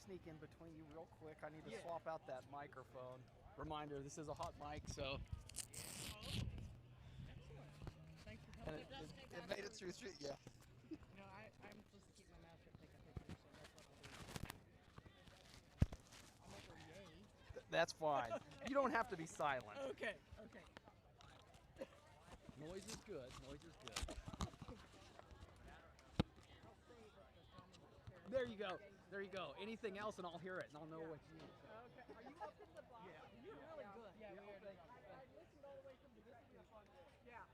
sneak in between you real quick? I need to swap out that microphone. Reminder, this is a hot mic, so. Excellent. Thanks for coming. It made it through, yeah. You know, I'm supposed to keep my mouth shut and take a picture, so that's what I'll do. I'll make her yay. That's fine. You don't have to be silent. Okay, okay. Noise is good. Noise is good. There you go. There you go. Anything else, and I'll hear it, and I'll know what you need. Okay. Are you up in the box? Yeah. You're really good. Yeah, we are. I listened all the way from the beginning of fun. Yeah.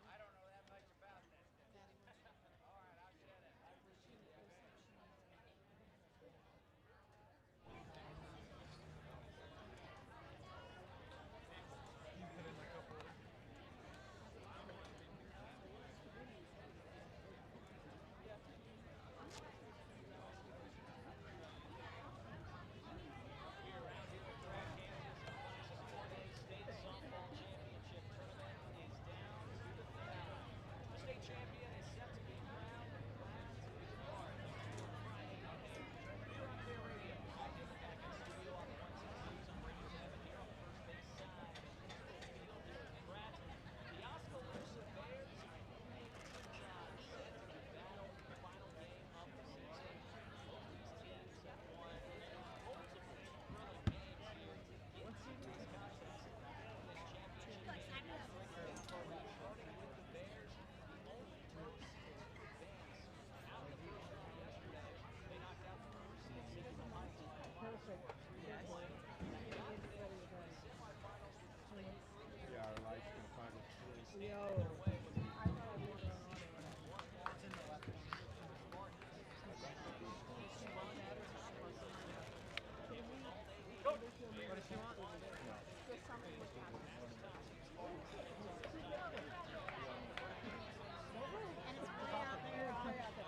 I don't know that much about that. All right, I'll shut it. You put in a couple of State softball championship tournament is down to the final. The state champion is set to be crowned in round 2 tomorrow. Here on Fair Radio, back in studio on the 162s on Radio 7 here on the first base side. Field here at Pratt. The Oskaloosa Bears make a good job set to battle the final game of the season. Both these teams have won multiple thrilling games here to get to this contest. Starting with the Bears, the only third seed to advance out of the first round yesterday. They knocked out the first seed in the Heights. Perfect. Yes. They got to the semifinals with the State. yeah, our lights can find it. Yo. I know we're going on it. It's in the left one. What does she want? Just something with that. And it's way out there. Way out there.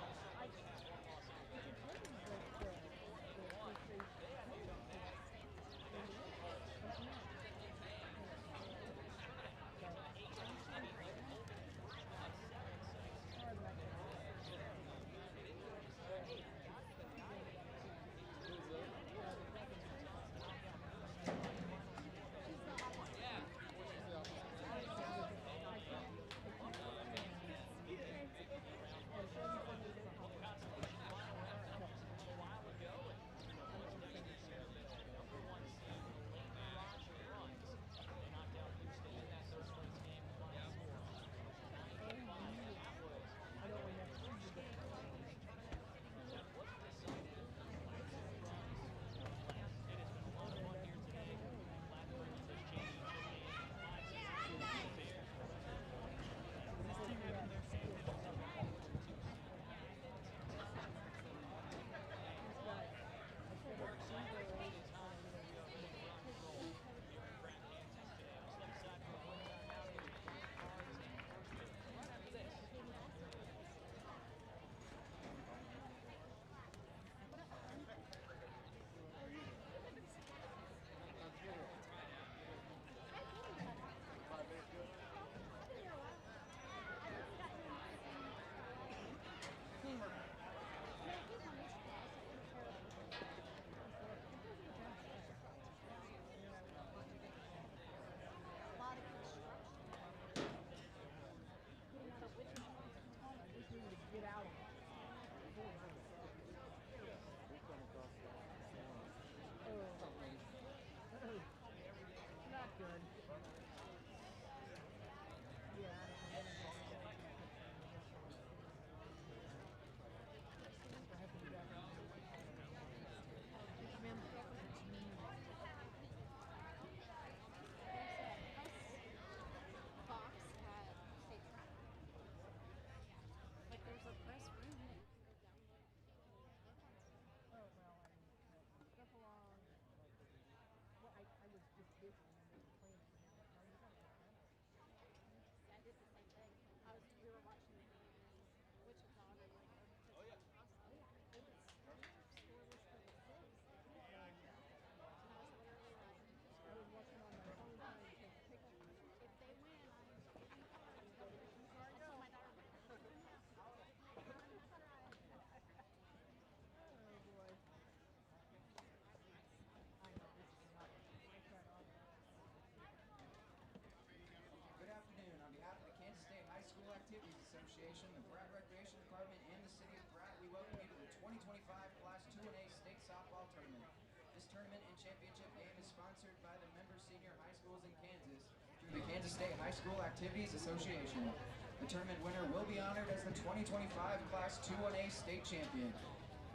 Activities Association, the Pratt Recreation Department, and the City of Pratt, we welcome you to the 2025 Class 2A State Softball Tournament. This tournament and championship game is sponsored by the member senior high schools in Kansas through the Kansas State High School Activities Association. The tournament winner will be honored as the 2025 Class 2A State Champion.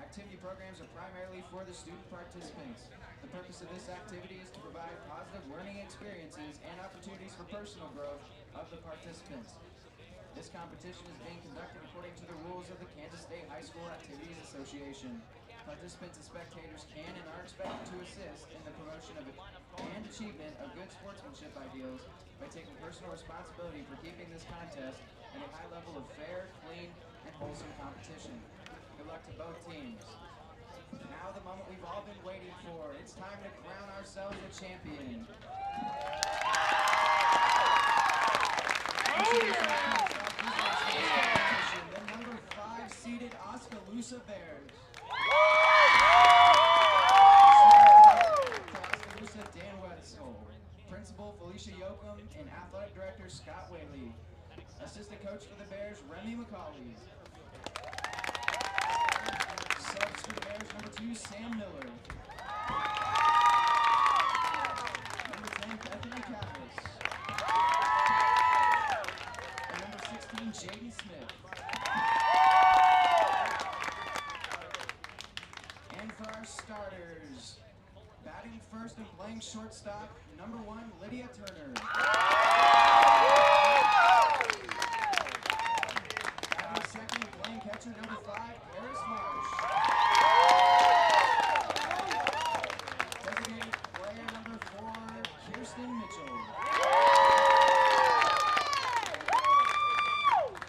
Activity programs are primarily for the student participants. The purpose of this activity is to provide positive learning experiences and opportunities for personal growth of the participants. This competition is being conducted according to the rules of the Kansas State High School Activities Association. Participants and spectators can and are expected to assist in the promotion of and achievement of good sportsmanship ideals by taking personal responsibility for keeping this contest at a high level of fair, clean, and wholesome competition. Good luck to both teams. Now the moment we've all been waiting for. It's time to crown ourselves a champion. The number 5 seeded Oskaloosa Bears. Oskaloosa Dan Wetzel. Principal Felicia Yoakum and Athletic Director Scott Whaley. Assistant coach for the Bears Remy McCauley. Subs for the Bears, number 2, Sam Miller. Number 10, Bethany Kappas. And number 16, Jaden Smith. And for our starters, batting first and playing shortstop, number 1, Lydia Turner. Batting second and playing catcher, number 5, Harris Marsh. Designated player number 4, Kirsten Mitchell.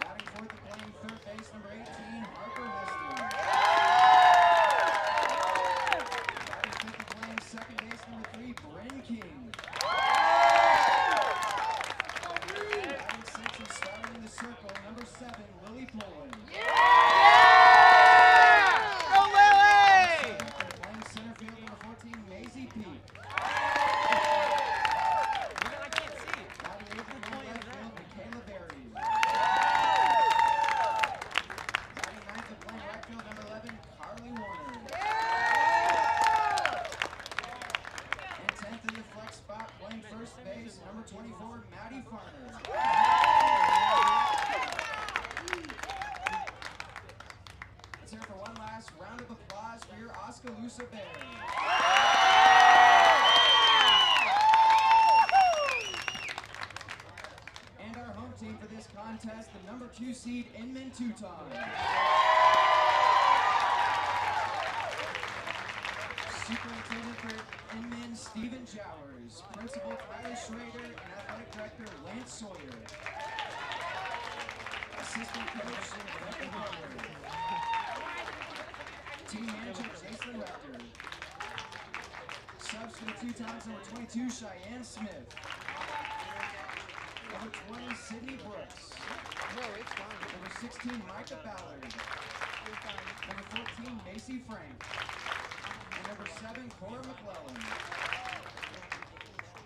Batting fourth and playing third base, number 18, Harper Heston. Batting fifth and playing second base, number 3, Bryn King. Batting sixth and starting in the circle, number 7, Lily Poland. Playing center field, number 14, Maisie Peak. Batting eighth and playing left field, Michaela Berry. Batting ninth and playing right field, number 11, Carly Warner. And 10th in the flex spot, playing first base, number 24, Maddie Farner. Let's hear it for one last round of applause for your Oskaloosa Bears. And our home team for this contest, the number 2 seed Inman Teuton. Superintendent for Inman, Stephen Jowers. Principal, Tyler Schrader, and Athletic Director, Lance Sawyer. Assistant coach, Rebecca Howard. Team manager, Jason Rector. Subs for the Teutons, number 22, Cheyenne Smith. Number 20, Sydney Brooks. Number 16, Micah Ballard. Number 14, Macy Frank. And number 7, Cora McClellan.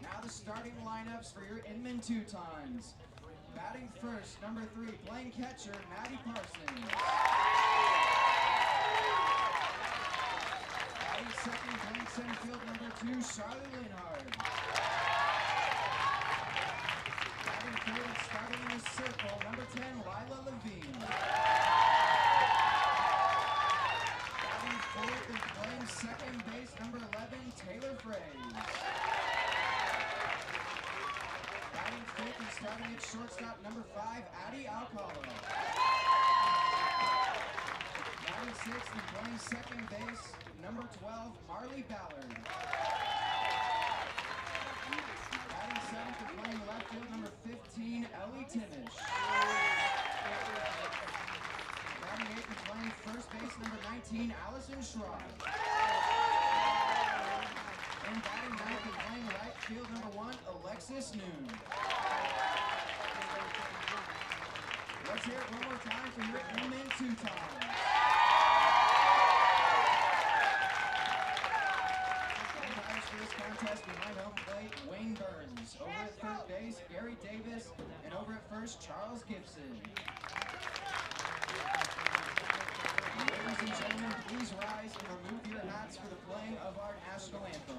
Now the starting lineups for your Inman Teutons. Batting first, number 3, playing catcher, Maddie Parsons. Batting second, playing center field, number 2, Charlotte Linhard. Batting third and starting in the circle, number 10, Lila Levine. Batting fourth and playing second base, number 11, Taylor Fraze. Batting fifth and starting at shortstop, number 5, Addie Alcala. Batting sixth and playing second base, number 12, Marley Ballard. Batting seventh and playing left field, number 15, Ellie Timish. Batting eighth and playing first base, number 19, Allison Schrock. And batting ninth and playing right field, number 1, Alexis Noon. Let's hear it one more time for your Inman Teutons. Umpires for this contest behind home plate, Wayne Burns. Over at third base, Gary Davis. And over at first, Charles Gibson. Ladies and gentlemen, please rise and remove your hats for the playing of our national anthem.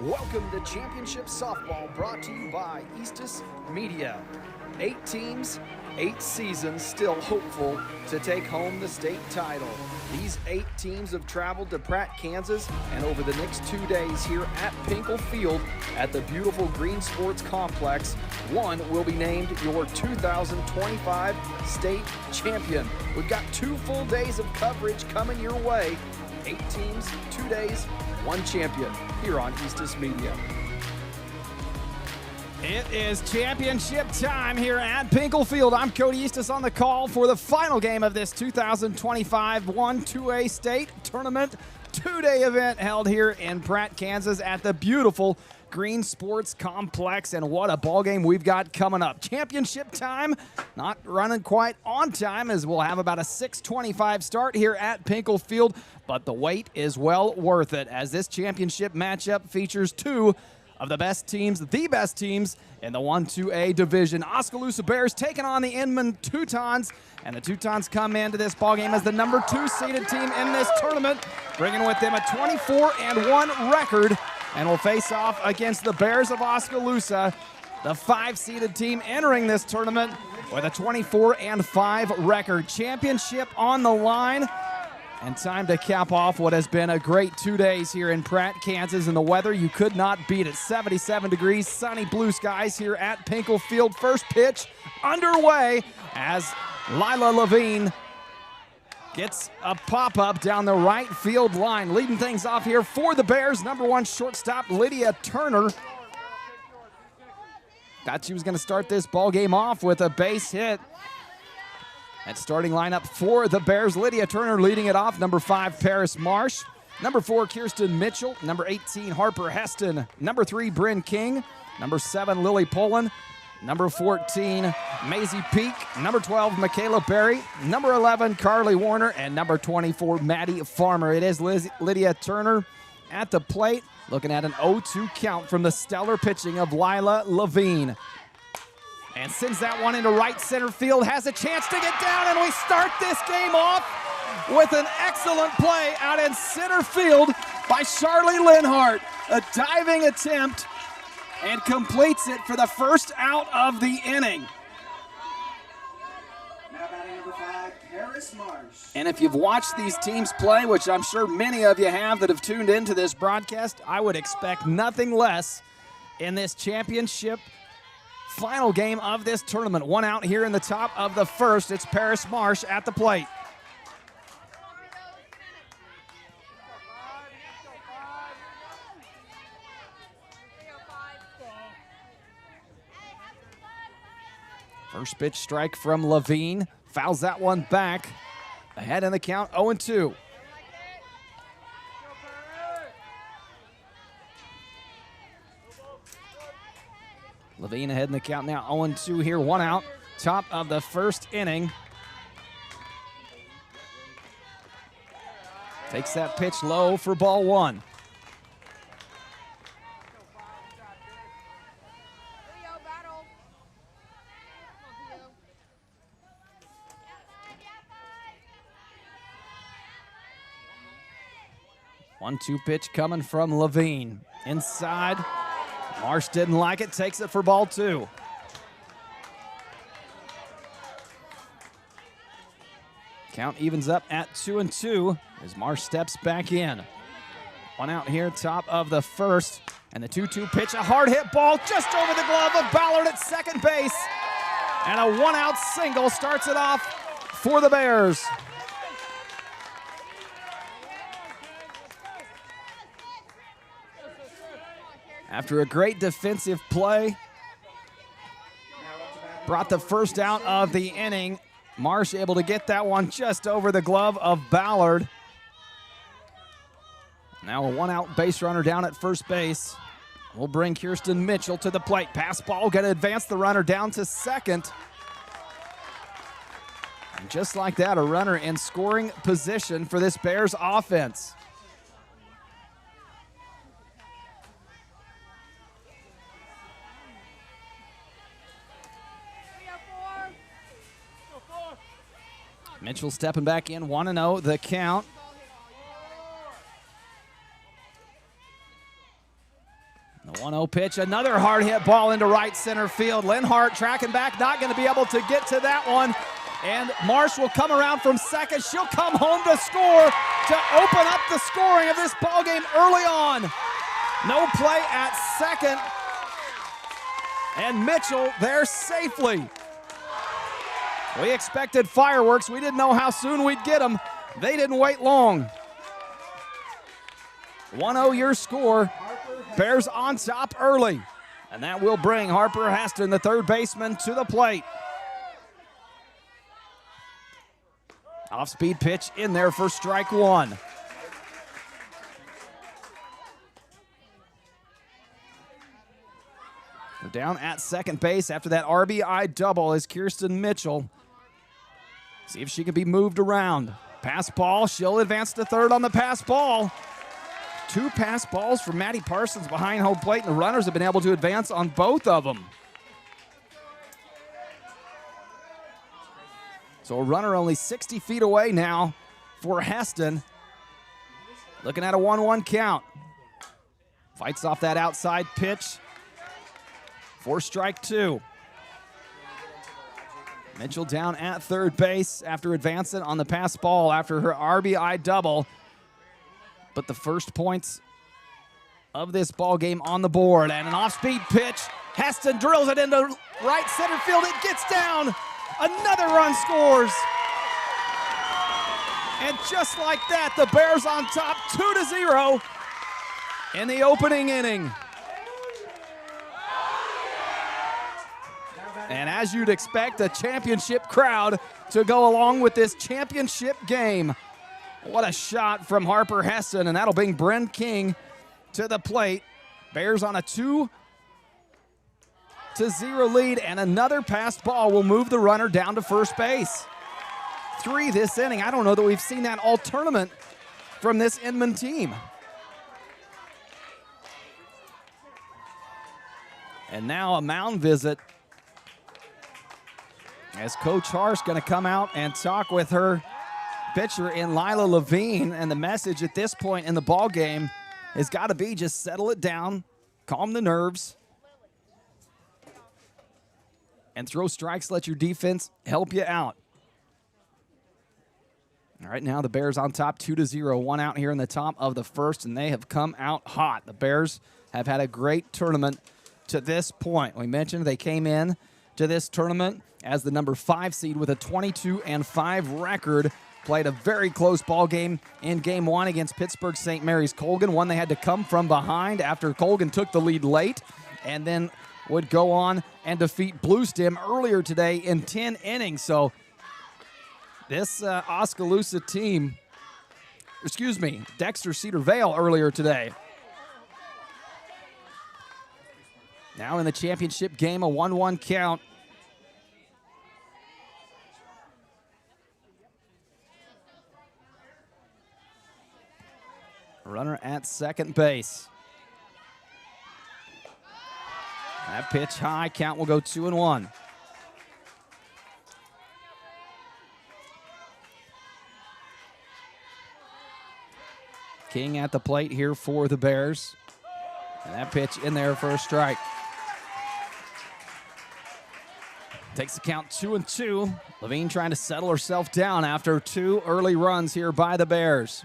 Welcome to Championship Softball, brought to you by Eastus Media. 8 teams, 8 seasons, still hopeful to take home the state title. These 8 teams have traveled to Pratt, Kansas, and over the next 2 days here at Pinkall Field at the beautiful Green Sports Complex, one will be named your 2025 state champion. We've got 2 full days of coverage coming your way. 8 teams, 2 days, 1 champion here on Eastus Media. It is championship time here at Pinkall Field. I'm Cody Eastus on the call for the final game of this 2025 1-2A state tournament 2-day event held here in Pratt, Kansas at the beautiful Green Sports Complex. And what a ball game we've got coming up. Championship time, not running quite on time, as we'll have about a 6:25 start here at Pinkall Field, but the wait is well worth it, as this championship matchup features 2 of the best teams in the 1-2A division. Oskaloosa Bears taking on the Inman Teutons, and the Teutons come into this ballgame as the number 2 seeded team in this tournament, bringing with them a 24-1 record, and will face off against the Bears of Oskaloosa, the 5 seeded team entering this tournament with a 24-5 record. Championship on the line. And time to cap off what has been a great 2 days here in Pratt, Kansas, and the weather, you could not beat it. 77 degrees, sunny blue skies here at Pinkall Field. First pitch underway as Lila Levine gets a pop-up down the right field line. Leading things off here for the Bears, number 1 shortstop Lydia Turner. Thought she was going to start this ball game off with a base hit. At starting lineup for the Bears, Lydia Turner leading it off. Number 5, Paris Marsh. Number 4, Kirsten Mitchell. Number 18, Harper Heston. Number 3, Bryn King. Number 7, Lily Poland. Number 14, Maisie Peak. Number 12, Michaela Berry. Number 11, Carly Warner. And number 24, Maddie Farmer. It is Lydia Turner at the plate, looking at an 0-2 count from the stellar pitching of Lila Levine. And sends that one into right center field, has a chance to get down, and we start this game off with an excellent play out in center field by Charlie Linhart. A diving attempt, and completes it for the first out of the inning. Now batting number 5, Paris Marsh. And if you've watched these teams play, which I'm sure many of you have that have tuned into this broadcast, I would expect nothing less in this championship final game of this tournament. One out here in the top of the first. It's Paris Marsh at the plate. First pitch strike from Levine. Fouls that one back. Ahead in the count, 0-2. Levine ahead in the count now, 0-2 here, one out. Top of the first inning. Takes that pitch low for ball one. One-two pitch coming from Levine. Inside. Marsh didn't like it, takes it for ball two. Count evens up at 2-2 as Marsh steps back in. One out here, top of the first. And the 2-2 pitch, a hard hit ball just over the glove of Ballard at second base. And a one-out single starts it off for the Bears. After a great defensive play, brought the first out of the inning. Marsh able to get that one just over the glove of Ballard. Now a one-out base runner down at first base. We'll bring Kirsten Mitchell to the plate. Pass ball, going to advance the runner down to second. And just like that, a runner in scoring position for this Bears offense. Mitchell stepping back in, 1-0 the count. The 1-0 pitch, another hard hit ball into right center field. Linhart tracking back, not going to be able to get to that one. And Marsh will come around from second. She'll come home to score to open up the scoring of this ballgame early on. No play at second. And Mitchell there safely. We expected fireworks. We didn't know how soon we'd get them. They didn't wait long. 1-0 your score. Bears on top early. And that will bring Harper Heston, the third baseman, to the plate. Off-speed pitch in there for strike one. We're down at second base after that RBI double is Kirsten Mitchell. See if she can be moved around. Pass ball, she'll advance to third on the pass ball. Two pass balls from Maddie Parsons behind home plate, and the runners have been able to advance on both of them. So a runner only 60 feet away now for Heston. Looking at a 1-1 count. Fights off that outside pitch for strike two. Mitchell down at third base after advancing on the pass ball after her RBI double. But the first points of this ball game on the board, and an off-speed pitch. Heston drills it into right center field. It gets down. Another run scores. And just like that, the Bears on top 2-0 in the opening inning. And as you'd expect, a championship crowd to go along with this championship game. What a shot from Harper Heston, and that'll bring Bren King to the plate. Bears on a 2-0 lead, and another passed ball will move the runner down to first base. 3 this inning. I don't know that we've seen that all tournament from this Inman team. And now a mound visit as Coach Harsh going to come out and talk with her pitcher in Lila Levine, and the message at this point in the ball game has got to be just settle it down, calm the nerves, and throw strikes. Let your defense help you out. All right, now the Bears on top 2-0. One out here in the top of the first, and they have come out hot. The Bears have had a great tournament to this point. We mentioned they came in to this tournament as the number 5 seed with a 22-5 record. Played a very close ball game in Game 1 against Pittsburgh St. Mary's Colgan, one they had to come from behind after Colgan took the lead late, and then would go on and defeat Bluestem earlier today in 10 innings. So this Oskaloosa team, Dexter Cedar Vale earlier today. Now in the championship game, a 1-1 count. Runner at second base. That pitch high, count will go 2-1. King at the plate here for the Bears. And that pitch in there for a strike. Takes the count 2-2. Levine trying to settle herself down after 2 early runs here by the Bears.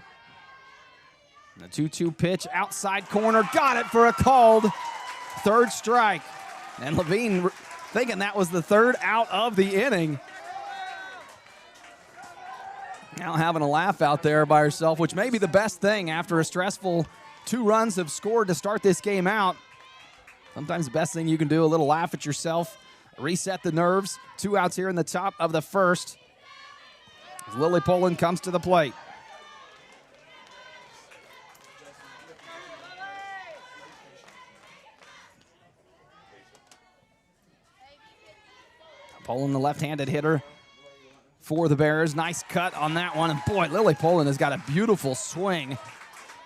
The 2-2 pitch, outside corner, got it for a called third strike. And Levine thinking that was the third out of the inning. Now having a laugh out there by herself, which may be the best thing after a stressful 2 runs have scored to start this game out. Sometimes the best thing you can do, a little laugh at yourself, reset the nerves. 2 outs here in the top of the first. As Lily Poland comes to the plate. Poland, the left-handed hitter for the Bears. Nice cut on that one. And boy, Lily Poland has got a beautiful swing.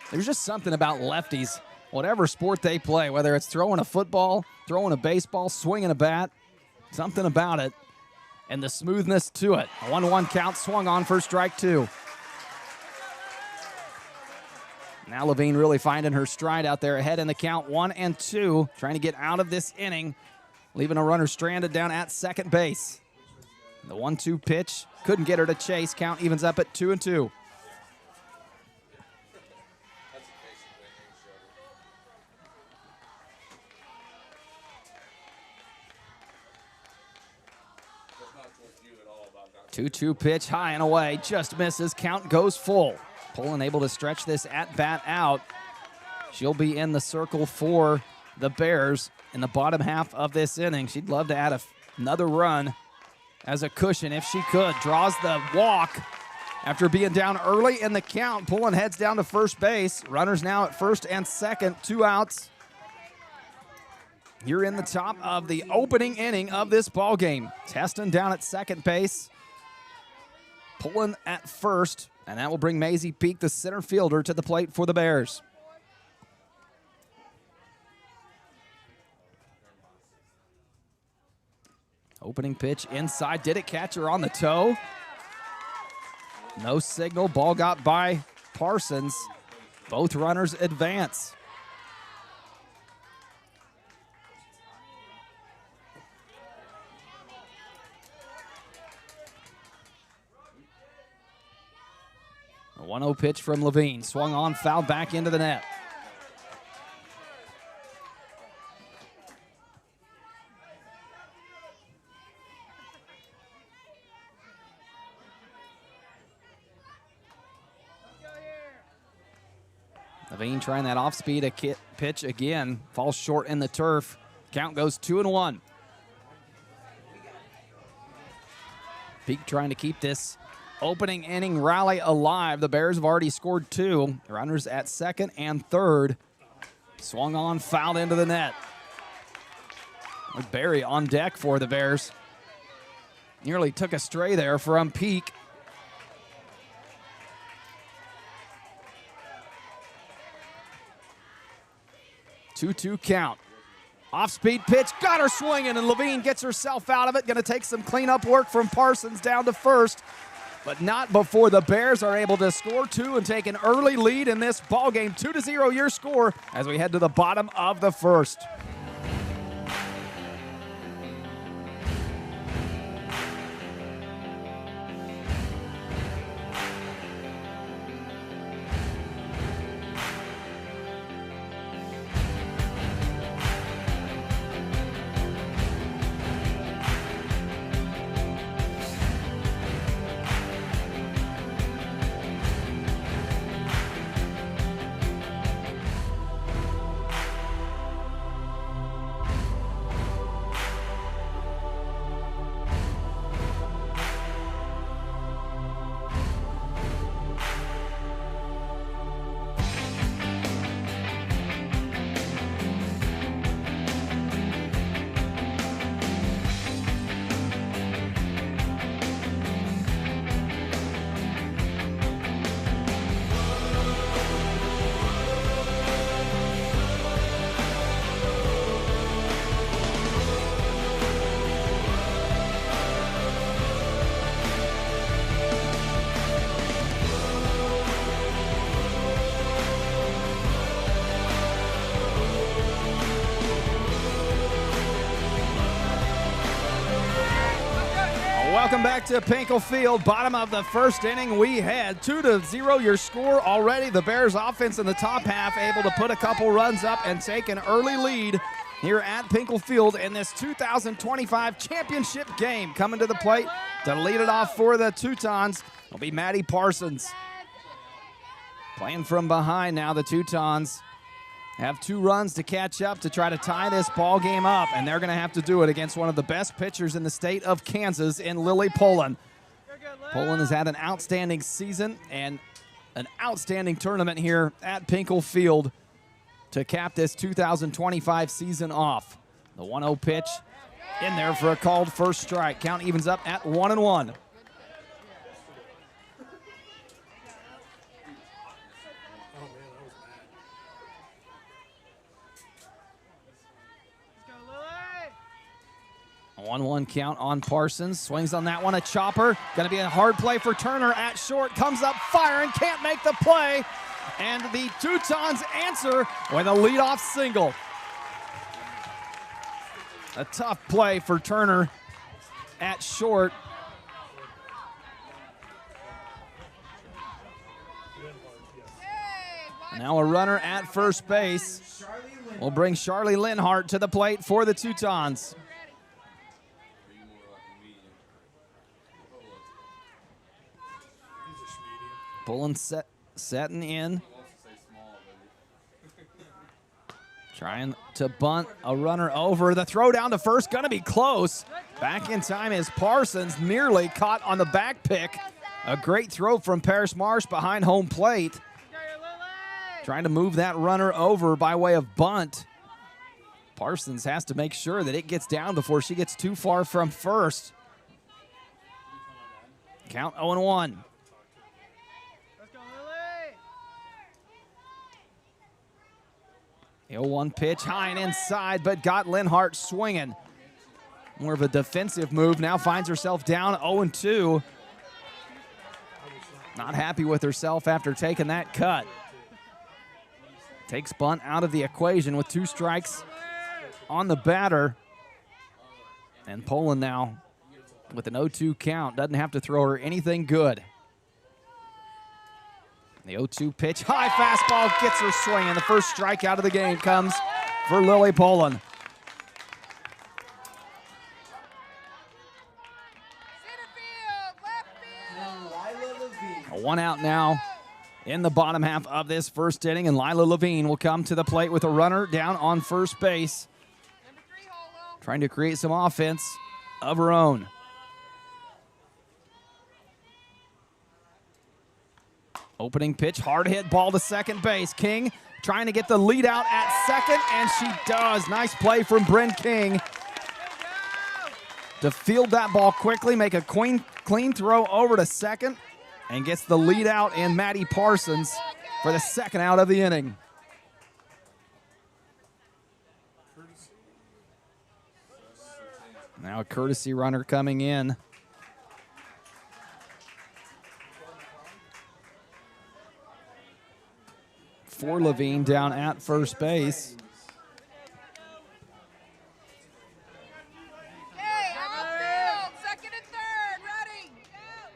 There's just something about lefties, whatever sport they play, whether it's throwing a football, throwing a baseball, swinging a bat, something about it, and the smoothness to it. A 1-1 count, swung on for strike 2. Now Levine really finding her stride out there, ahead in the count 1-2, trying to get out of this inning, leaving a runner stranded down at second base. The 1-2 pitch couldn't get her to chase. Count evens up at 2-2. Two-two pitch, high and away, just misses. Count goes full. Poland able to stretch this at bat out. She'll be in the circle for the Bears in the bottom half of this inning. She'd love to add another run as a cushion if she could. Draws the walk after being down early in the count. Poland heads down to first base. Runners now at first and second, 2 outs. Here in the top of the opening inning of this ball game. Teston down at second base. Poland at first, and that will bring Maisie Peak, the center fielder, to the plate for the Bears. Opening pitch inside. Did it catch her on the toe? No signal. Ball got by Parsons. Both runners advance. A 1-0 pitch from Levine. Swung on, fouled back into the net. Levine trying that off-speed pitch again. Falls short in the turf. Count goes 2-1. Peak trying to keep this opening inning rally alive. The Bears have already scored 2. Runners at second and third. Swung on, fouled into the net. Barry on deck for the Bears. Nearly took a stray there from Peak. Two count. Off-speed pitch, got her swinging, and Levine gets herself out of it. Going to take some cleanup work from Parsons down to first, but not before the Bears are able to score 2 and take an early lead in this ball game. 2-0 your score as we head to the bottom of the first. Welcome back to Pinkall Field. Bottom of the first inning, we had 2-0 your score already. The Bears offense in the top half able to put a couple runs up and take an early lead here at Pinkall Field in this 2025 championship game. Coming to the plate to lead it off for the Teutons will be Maddie Parsons. Playing from behind now, the Teutons have 2 runs to catch up to try to tie this ball game up, and they're going to have to do it against one of the best pitchers in the state of Kansas in Lily Poland. Poland has had an outstanding season and an outstanding tournament here at Pinkall Field to cap this 2025 season off. The 1-0 pitch in there for a called first strike. Count evens up at 1-1. A 1-1 count on Parsons. Swings on that one, a chopper. Going to be a hard play for Turner at short. Comes up firing, can't make the play. And the Teutons answer with a leadoff single. A tough play for Turner at short. Now a runner at first base will bring Charlie Linhart to the plate for the Teutons. Pulling setting in. Trying to bunt a runner over. The throw down to first, going to be close. Back in time is Parsons, nearly caught on the back pick. A great throw from Paris Marsh behind home plate. Trying to move that runner over by way of bunt. Parsons has to make sure that it gets down before she gets too far from first. Count 0-1. The 0-1 pitch high and inside, but got Linhart swinging. More of a defensive move. Now finds herself down 0-2. Not happy with herself after taking that cut. Takes bunt out of the equation with 2 strikes on the batter. And Poland now with an 0-2 count. Doesn't have to throw her anything good. The 0-2 pitch, high fastball, gets her swinging. The first strikeout of the game comes for Lily Poland. A 1 out now in the bottom half of this first inning, and Lila Levine will come to the plate with a runner down on first base. Trying to create some offense of her own. Opening pitch, hard hit ball to second base. King trying to get the lead out at second, and she does. Nice play from Bryn King to field that ball quickly, make a clean throw over to second, and gets the lead out in Maddie Parsons for the second out of the inning. Now a courtesy runner coming in. For Levine down at first base. Hey, outfield, second and third, ready.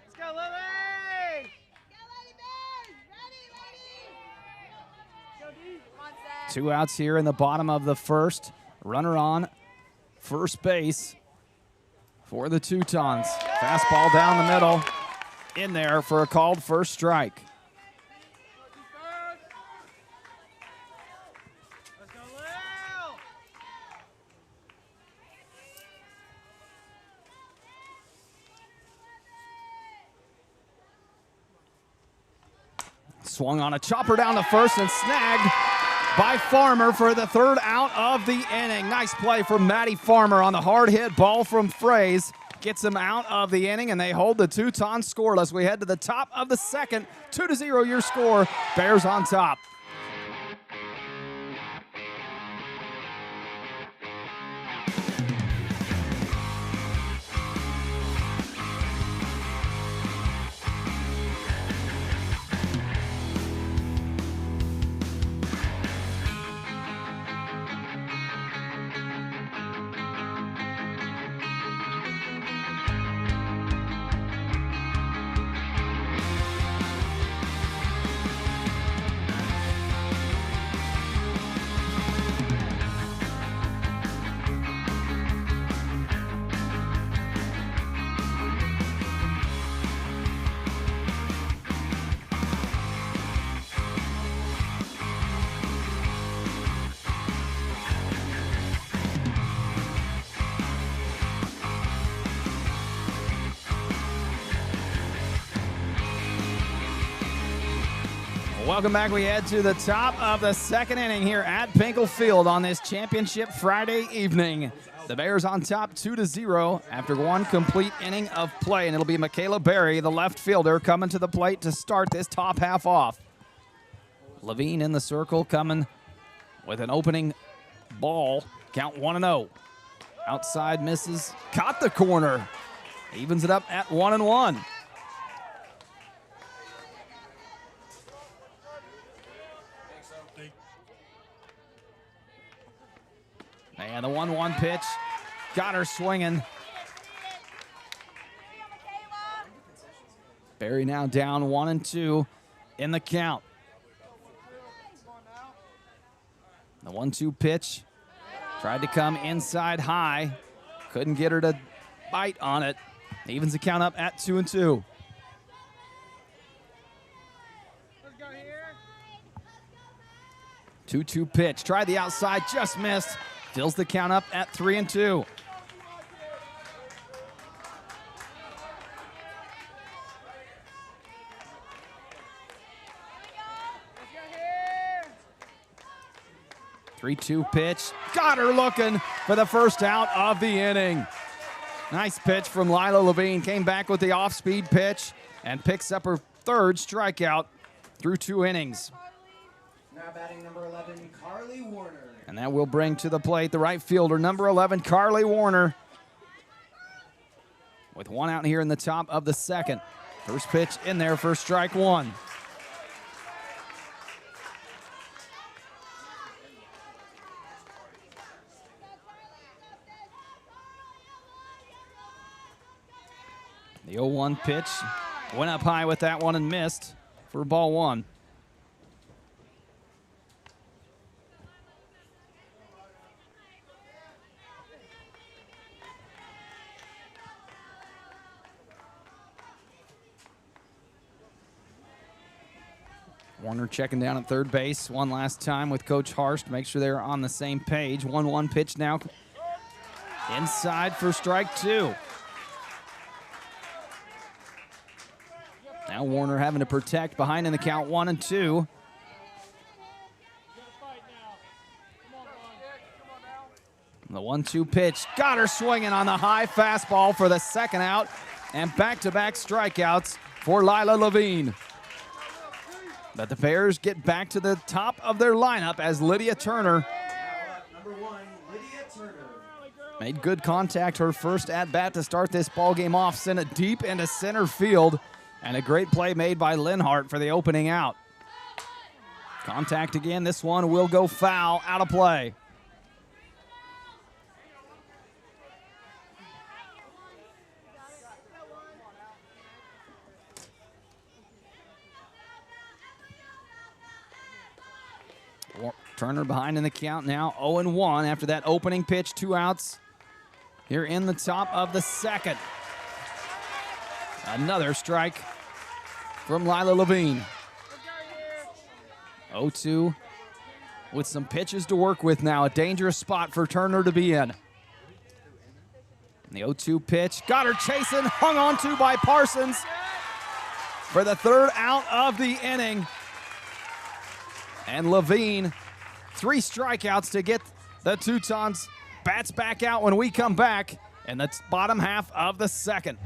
Let's go, Lily. Go, Lady Bears, ready, Lady. Come on, Zach. 2 outs here in the bottom of the first. Runner on first base for the Teutons. Fastball down the middle, in there for a called first strike. Swung on a chopper down to first and snagged by Farmer for the third out of the inning. Nice play from Maddie Farmer on the hard hit ball from Fraze. Gets him out of the inning, and they hold the Teutons scoreless. We head to the top of the second. 2-0 your score. Bears on top. Welcome back. We head to the top of the second inning here at Pinkall Field on this championship Friday evening. The Bears on top 2-0 after one complete inning of play, and it'll be Michaela Berry, the left fielder, coming to the plate to start this top half off. Levine in the circle, coming with an opening ball. Count 1-0. Outside misses, caught the corner. Evens it up at 1-1. And the 1-1 pitch got her swinging. Berry now down 1-2 in the count. The 1-2 pitch tried to come inside high. Couldn't get her to bite on it. Evens the count up at 2-2. Let's go here. 2-2 pitch. Tried the outside, just missed. Fills the count up at 3-2. Let's go here. 3-2 pitch. Got her looking for the first out of the inning. Nice pitch from Lila Levine. Came back with the off-speed pitch and picks up her third strikeout through 2 innings. Now batting number 11, Carly Warner. And that will bring to the plate the right fielder, number 11, Carly Warner. With one out here in the top of the second. First pitch in there for strike one. The 0-1 pitch went up high with that one and missed for ball one. Warner checking down at third base one last time with Coach Harsh to make sure they're on the same page. 1-1 pitch now inside for strike two. Now Warner having to protect behind in the count 1-2. The 1-2 pitch got her swinging on the high fastball for the second out, and back-to-back strikeouts for Lila Levine. But the Bears get back to the top of their lineup as Lydia Turner Number 1, Lydia Turner. made good contact her first at-bat to start this ballgame off, sent it deep into center field, and a great play made by Linhart for the opening out. Contact again, this one will go foul, out of play. Turner behind in the count now, 0-1 after that opening pitch, 2 outs here in the top of the second. Another strike from Lila Levine. 0-2 with some pitches to work with now, a dangerous spot for Turner to be in. And the 0-2 pitch, got her chasing, hung on to by Parsons for the third out of the inning. And Levine, 3 strikeouts to get the Teutons. Bats back out when we come back in the bottom half of the second.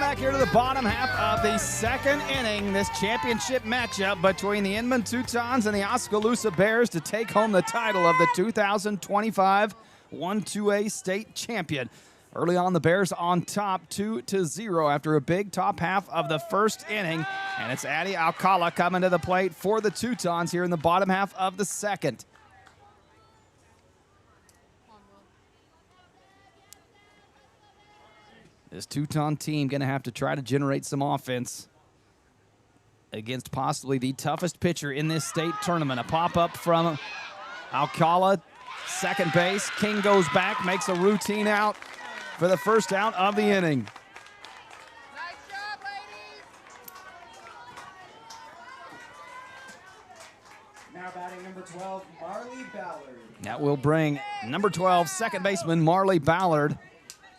back here to the bottom half of the second inning, this championship matchup between the Inman Teutons and the Oskaloosa Bears to take home the title of the 2025 1-2A state champion. Early on, the Bears on top 2-0 after a big top half of the first inning, and it's Addy Alcala coming to the plate for the Teutons here in the bottom half of the second. This Teuton team going to have to try to generate some offense against possibly the toughest pitcher in this state tournament. A pop-up from Alcala, second base. King goes back, makes a routine out for the first out of the inning. Nice job, ladies. Now batting number 12, Marley Ballard. That will bring number 12, second baseman Marley Ballard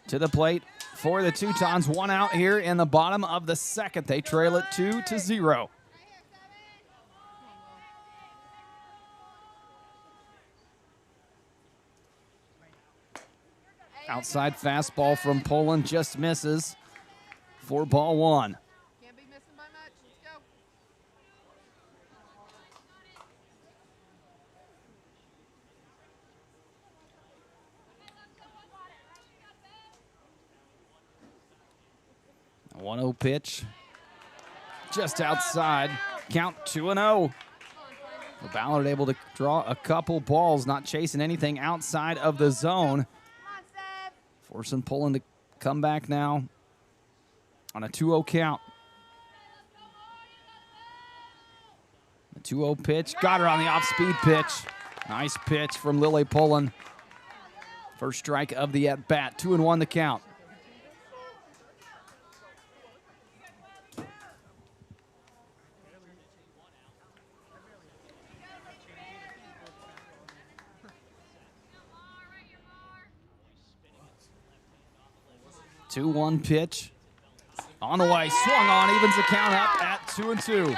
to the plate for the Teutons. One out here in the bottom of the second. They trail it 2-0. Outside fastball from Poland just misses for ball one. Can't be missing by much. Let's go. A 1-0 pitch just outside. Count 2-0. Ballard able to draw a couple balls, not chasing anything outside of the zone. Forcing Poland to come back now on a 2-0 count. The 2-0 pitch. Got her on the off-speed pitch. Nice pitch from Lily Poland. First strike of the at-bat. 2-1 the count. Two 2-1 pitch on the way, swung on, evens the count up at 2-2.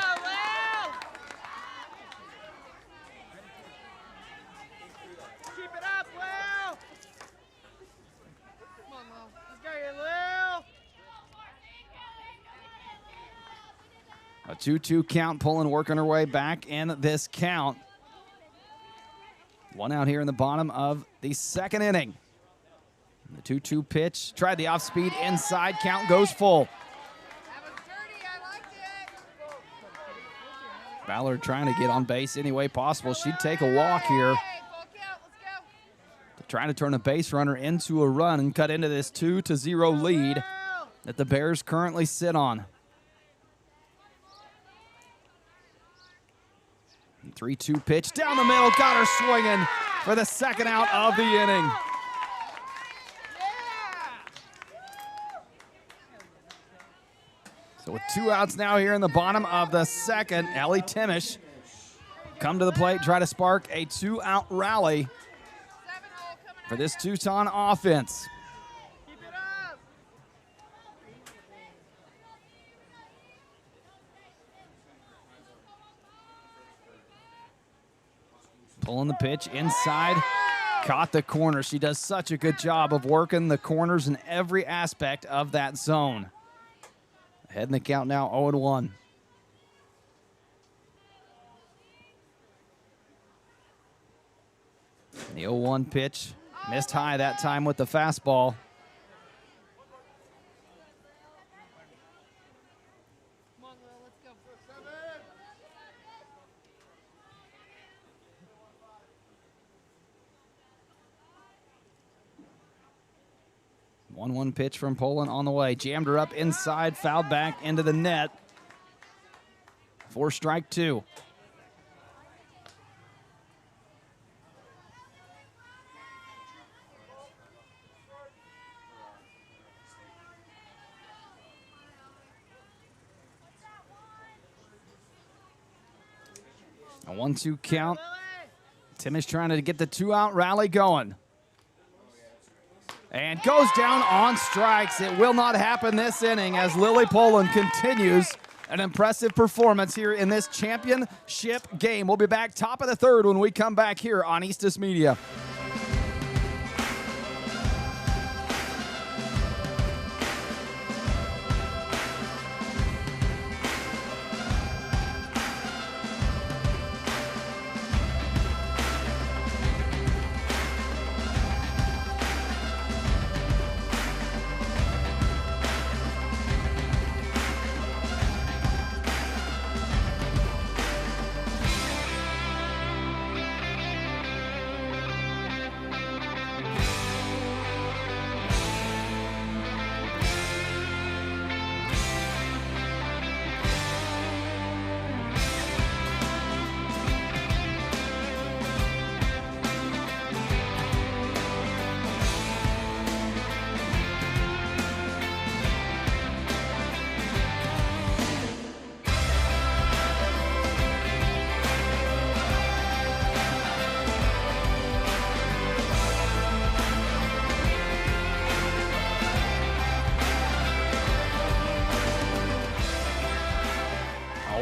Keep it up, Will. Come on, Will. Let's go, Will. A 2-2 count, Poland working her way back in this count. One out here in the bottom of the second inning. The 2-2 pitch, tried the off-speed inside, count goes full. That was dirty. I liked it. Ballard trying to get on base any way possible. She'd take a walk here, Hey, full count. Let's go. trying to turn a base runner into a run and cut into this 2-0 lead that the Bears currently sit on. 3-2 pitch down the middle, got her swinging for the second out of the inning. So with two outs now here in the bottom of the second, Ellie Timish come to the plate, try to spark a two-out rally 7-0 coming for this Teuton offense. Keep it up. Pulling the pitch inside, caught the corner. She does such a good job of working the corners in every aspect of that zone. Ahead in the count now, 0-1. The 0-1 pitch, missed high that time with the fastball. Come on, Will. Let's go. 1-1 pitch from Poland on the way. Jammed her up inside, fouled back into the net. For strike two. A 1-2 count. Tim is trying to get the two-out rally going. And goes down on strikes. It will not happen this inning as Lily Poland continues an impressive performance here in this championship game. We'll be back top of the third when we come back here on Eastis Media.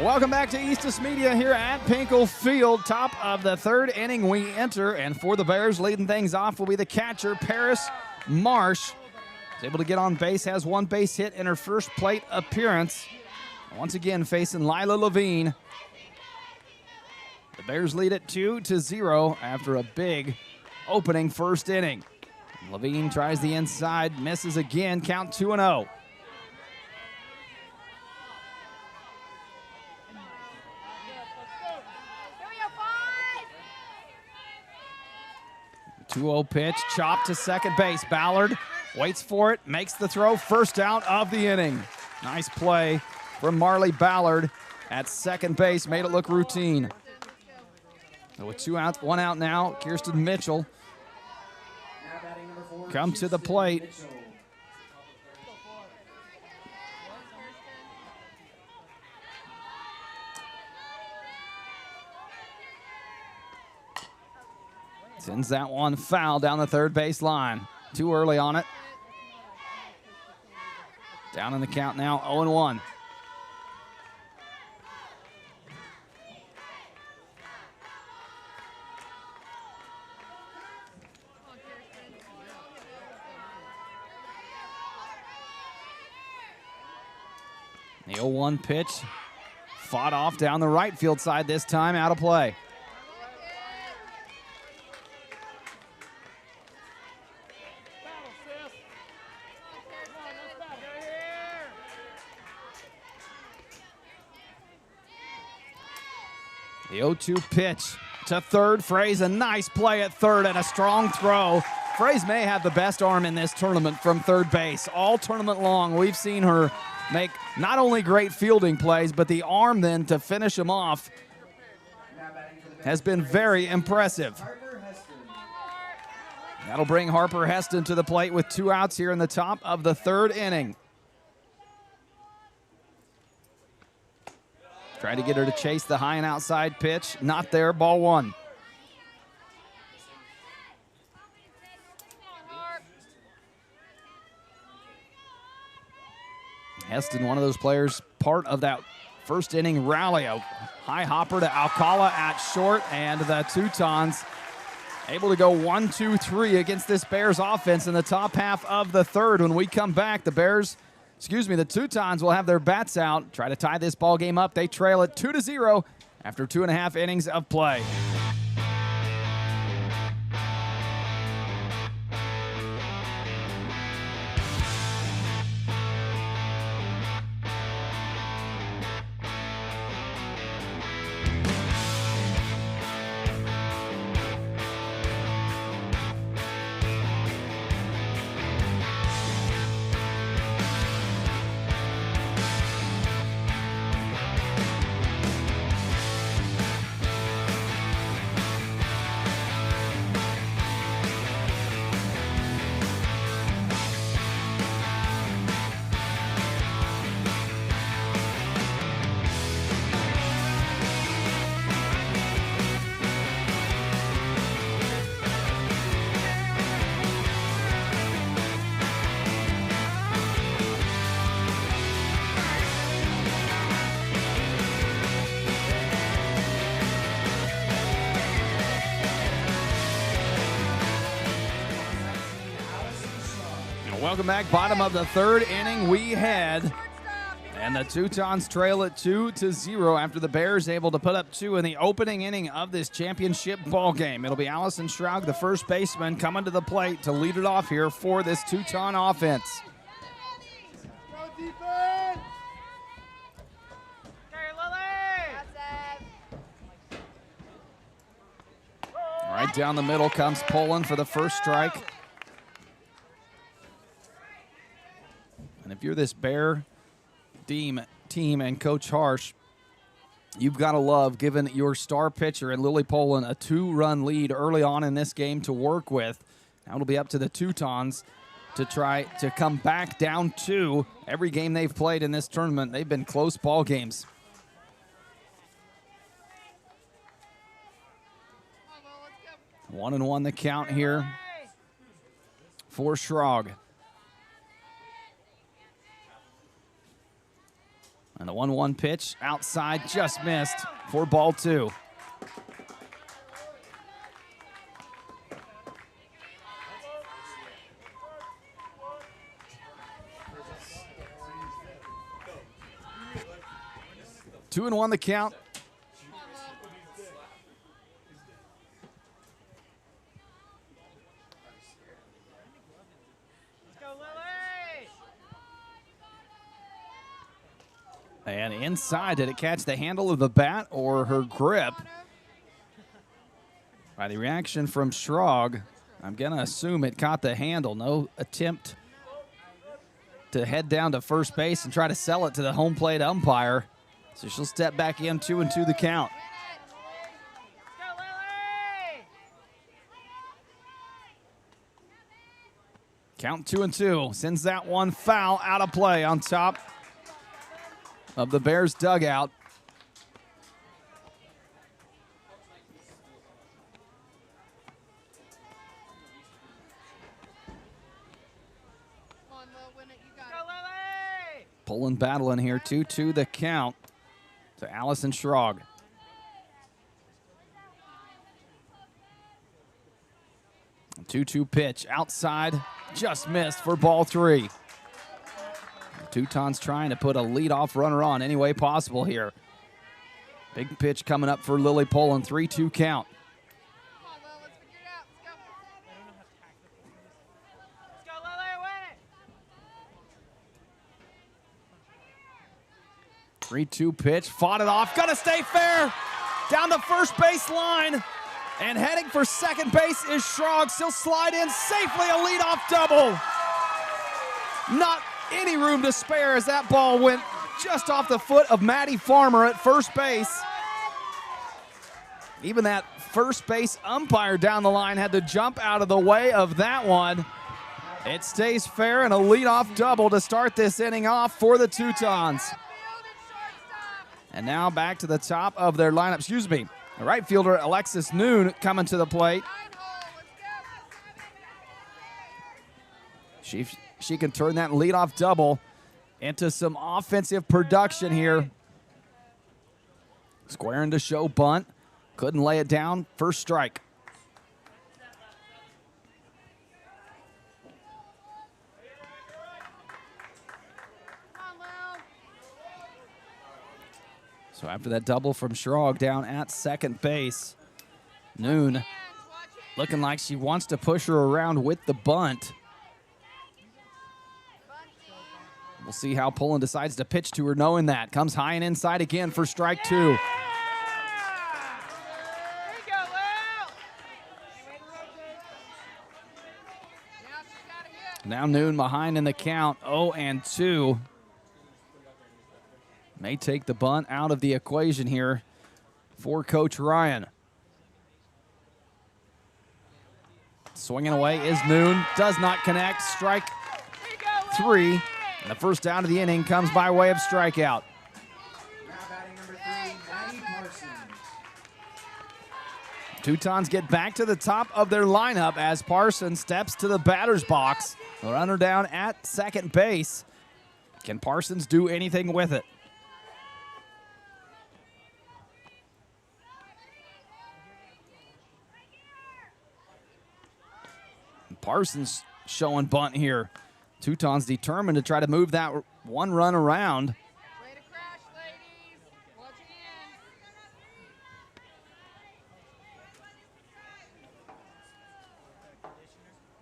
Welcome back to Eastus Media here at Pinkall Field. Top of the third inning we enter, and for the Bears, leading things off will be the catcher, Paris Marsh. Is able to get on base, has one base hit in her first plate appearance. Once again, facing Lila Levine. The Bears lead it 2-0 after a big opening first inning. Levine tries the inside, misses again, count 2-0. 2-0 pitch, chopped to second base. Ballard waits for it, makes the throw, first out of the inning. Nice play from Marley Ballard at second base, made it look routine. So with 2 outs, 1 out now, Kirsten Mitchell come to the plate. Sends that one foul down the third base line. Too early on it. Down in the count now, 0-1. The 0-1 pitch fought off down the right field side this time, out of play. The 0-2 pitch to third. Fraze, a nice play at third and a strong throw. Fraze may have the best arm in this tournament from third base. All tournament long, we've seen her make not only great fielding plays, but the arm then to finish them off has been very impressive. That'll bring Harper Heston to the plate with 2 outs here in the top of the third inning. Tried to get her to chase the high and outside pitch. Not there, ball 1. Heston, one of those players, part of that first inning rally. A high hopper to Alcala at short, and the Teutons able to go 1-2-3 against this Bears offense in the top half of the third. When we come back, the Teutons will have their bats out, try to tie this ball game up. They trail it 2-0 after 2.5 innings of play. Welcome back. Bottom of the third inning we had. And the Teutons trail it 2-0 after the Bears able to put up 2 in the opening inning of this championship ball game. It'll be Allison Schraug, the first baseman, coming to the plate to lead it off here for this Teuton offense. Right down the middle comes Poland for the first strike. And if you're this Bear team and Coach Harsh, you've got to love giving your star pitcher and Lily Poland a 2-run lead early on in this game to work with. Now it'll be up to the Teutons to try to come back down 2. Every game they've played in this tournament, they've been close ball games. One and one the count here for Schraug. And the 1-1 pitch outside, just missed for ball 2. Two and 1 the count. And inside, did it catch the handle of the bat or her grip? By the reaction from Schrog, I'm going to assume it caught the handle. No attempt to head down to first base and try to sell it to the home plate umpire. So she'll step back in, 2-2 the count. Count 2-2. Sends that one foul out of play on top of the Bears dugout. Pulling battling here, 2-2 the count to Allison Schrog. A 2-2 pitch outside, just missed for ball 3. The Teutons trying to put a leadoff runner on any way possible here. Big pitch coming up for Lily Poland, 3-2 count. 3-2 pitch, fought it off, gonna stay fair, down the first base line, and heading for second base is Schrog. She'll slide in safely, a leadoff double. Not any room to spare as that ball went just off the foot of Maddie Farmer at first base. Even that first base umpire down the line had to jump out of the way of that one. It stays fair and a leadoff double to start this inning off for the Teutons. And now back to the top of their lineup. Excuse me. The right fielder, Alexis Noon, coming to the plate. She can turn that leadoff double into some offensive production here. Squaring to show bunt. Couldn't lay it down. First strike. So after that double from Schrog down at second base, Noon looking like she wants to push her around with the bunt. We'll see how Poland decides to pitch to her knowing that. Comes high and inside again for strike 2. Now Noon behind in the count, 0-2. May take the bunt out of the equation here for Coach Ryan. Swinging away is Noon. Does not connect. Strike 3. And the first out of the inning comes by way of strikeout. Now batting number 3, Maddie Parsons. Teutons get back to the top of their lineup as Parsons steps to the batter's box. The runner down at second base. Can Parsons do anything with it? Parsons showing bunt here. Teutons determined to try to move that one run around. Way to crash, ladies. Watch it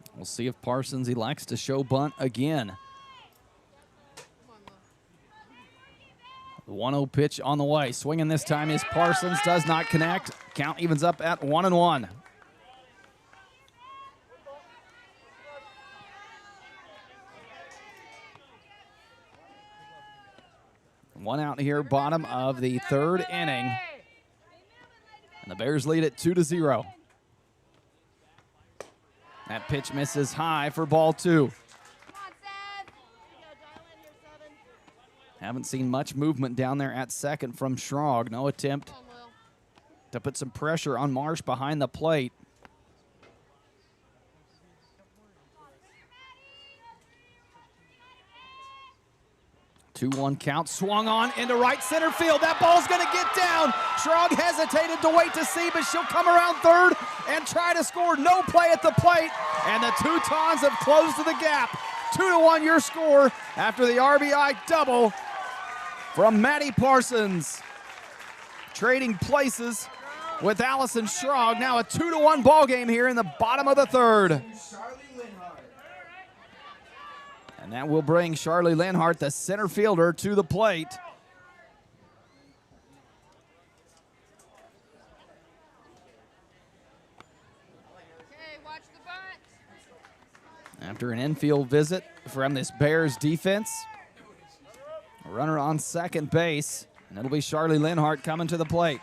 in. We'll see if Parsons elects to show bunt again. The 1-0 pitch on the way. Swinging this time is Parsons. Does not connect. Count evens up at 1-1. One out here, bottom of the third inning. And the Bears lead it 2-0. That pitch misses high for ball 2. Haven't seen much movement down there at second from Schrog. No attempt to put some pressure on Marsh behind the plate. 2-1 count, swung on into right center field. That ball's going to get down. Schrog hesitated to wait to see, but she'll come around third and try to score. No play at the plate, and the Teutons have closed the gap. 2-1 your score after the RBI double from Maddie Parsons. Trading places with Allison Schrog. Now a 2-1 ball game here in the bottom of the third. And that will bring Charlie Linhart, the center fielder, to the plate. Okay, watch the bunt. After an infield visit from this Bears defense, a runner on second base, and it'll be Charlie Linhart coming to the plate.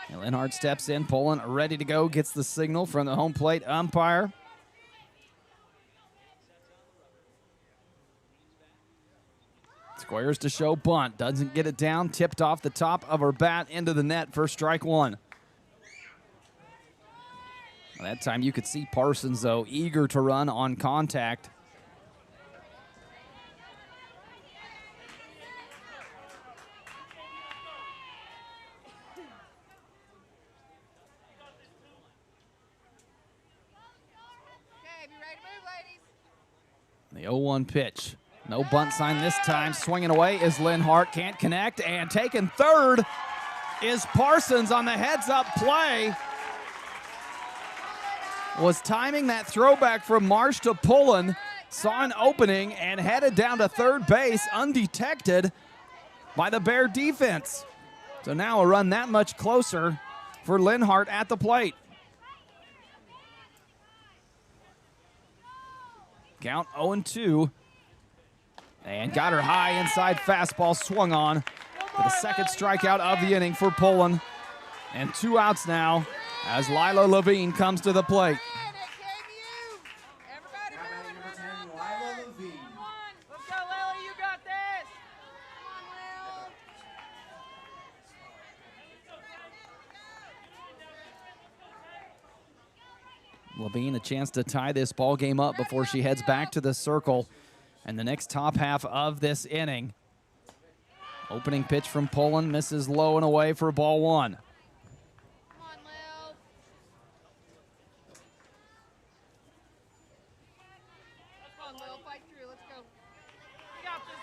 And Linhart steps in, pulling, ready to go, gets the signal from the home plate umpire. Squares to show bunt, doesn't get it down, tipped off the top of her bat into the net for strike one. That time you could see Parsons, though, eager to run on contact. The 0-1 pitch. No bunt sign this time. Swinging away is Linhart. Can't connect. And taking third is Parsons on the heads-up play. Was timing that throwback from Marsh to Pullen. Saw an opening and headed down to third base undetected by the Bear defense. So now a run that much closer for Linhart at the plate. Count 0-2. And got her high inside fastball, swung on for the second strikeout of the inning for Pullen. And 2 outs now as Lila Levine comes to the plate. Levine a chance to tie this ball game up before she heads back to the circle and the next top half of this inning. Opening pitch from Pullen misses low and away for ball one. Come on, Lil. Come on, Lil. Fight through. Let's go. You got this,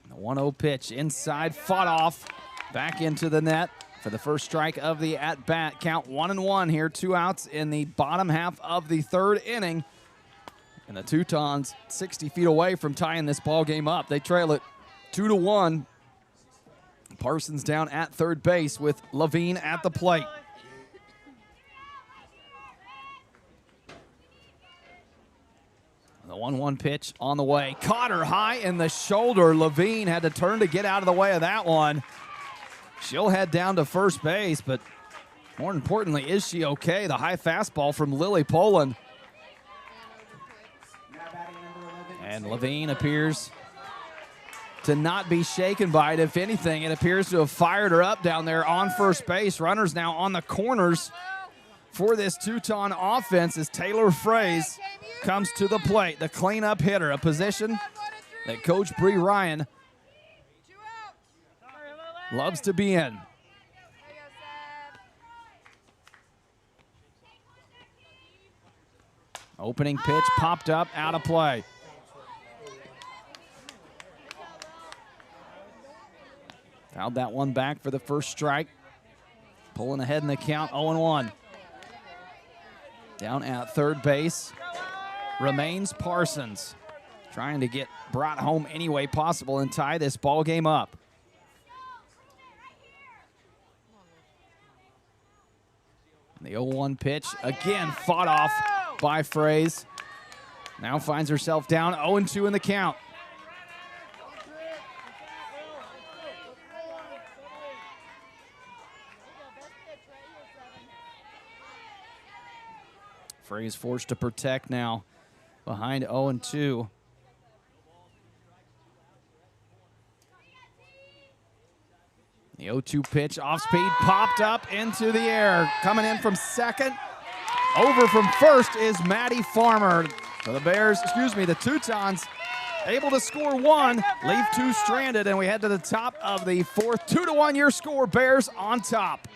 Lily. The 1-0 pitch inside, fought off, back into the net for the first strike of the at-bat. Count 1-1 here, 2 outs in the bottom half of the third inning. And the Teutons 60 feet away from tying this ball game up. They trail it 2-1. Parsons down at third base with Levine at the plate. The 1-1 pitch on the way. Caught her high in the shoulder. Levine had to turn to get out of the way of that one. She'll head down to first base, but more importantly, is she okay? The high fastball from Lily Poland. And Levine appears to not be shaken by it. If anything, it appears to have fired her up down there on first base. Runners now on the corners for this Teuton offense as Taylor Fraze comes to the plate. The cleanup hitter, a position that Coach Bree Ryan loves to be in. Opening pitch popped up, out of play. Fouled that one back for the first strike. Pulling ahead in the count, 0-1. Down at third base remains Parsons, trying to get brought home any way possible and tie this ball game up. The 0-1 pitch, again fought off by Fraze. Now finds herself down 0-2 in the count. Fraze forced to protect now behind 0-2. The 0-2 pitch off speed, popped up into the air. Coming in from second, over from first is Maddie Farmer. So the the Teutons able to score one, leave two stranded, and we head to the top of the fourth. 2-1 your score, Bears on top.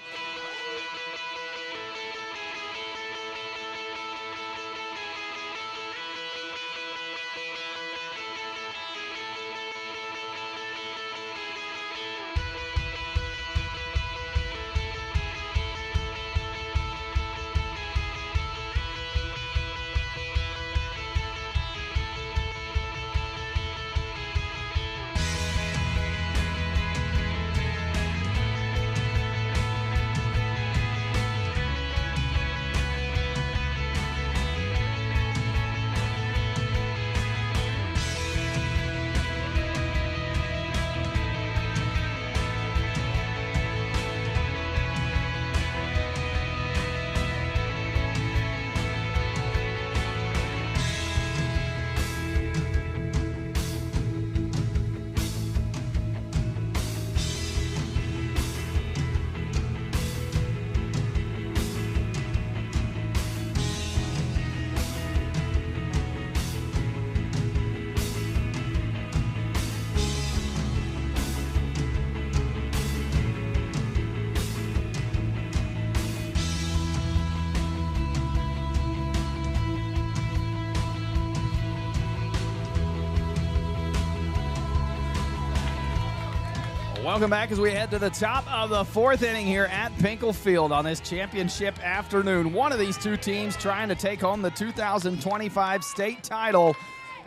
Welcome back as we head to the top of the fourth inning here at Pinkall Field on this championship afternoon. One of these two teams trying to take home the 2025 state title,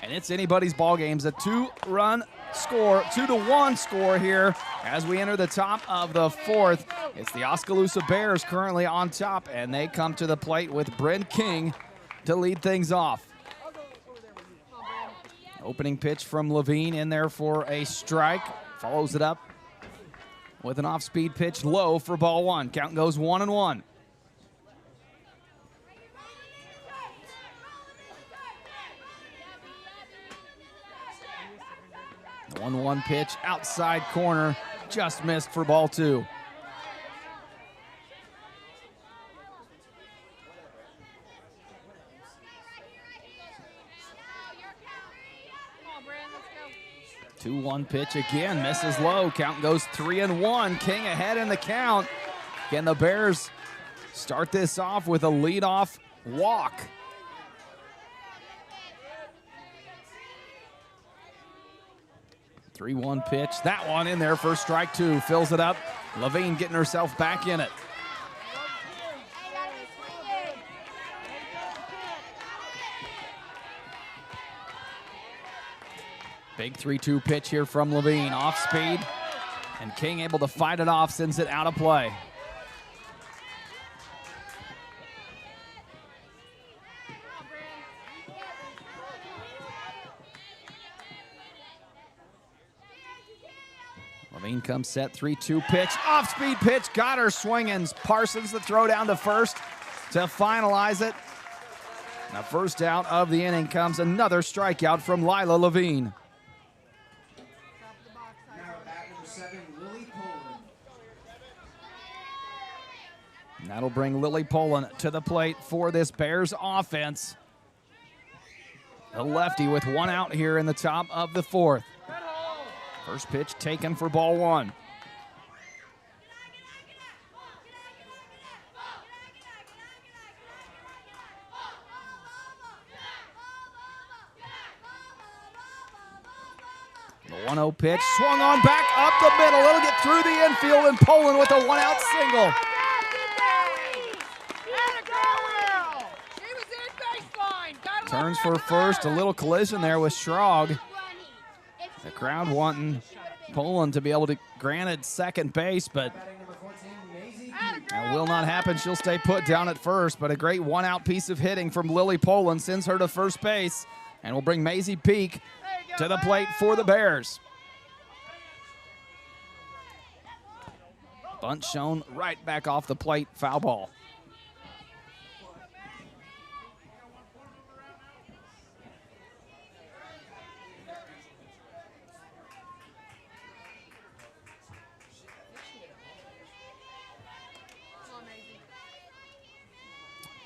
and it's anybody's ball games. A 2-1 score here as we enter the top of the fourth. It's the Oskaloosa Bears currently on top, and they come to the plate with Bryn King to lead things off. Opening pitch from Levine in there for a strike. Follows it up with an off-speed pitch low for ball one. Count goes 1-1. The 1-1 pitch outside corner, just missed for ball two. Come on, Brandon, let's go. 2-1 pitch again, misses low. Count goes 3-1. King ahead in the count. Can the Bears start this off with a leadoff walk? The 3-1 pitch, that one in there for strike two. Fills it up. Levine getting herself back in it. Big 3-2 pitch here from Levine, off speed, and King able to fight it off, sends it out of play. Levine comes set, 3-2 pitch, off speed pitch, got her swinging. Parsons the throw down to first to finalize it. Now first out of the inning comes another strikeout from Lila Levine. And that'll bring Lily Poland to the plate for this Bears offense. The lefty with one out here in the top of the fourth. First pitch taken for ball one. The 1-0 pitch, swung on back up the middle. It'll get through the infield, and Poland with a one-out single. Turns for first, a little collision there with Schrog. The crowd wanting Poland to be able to grant it second base, but that will not happen. She'll stay put down at first, but a great one-out piece of hitting from Lily Poland sends her to first base, and will bring Maisie Peak to the plate for the Bears. Bunt shown right back off the plate, foul ball.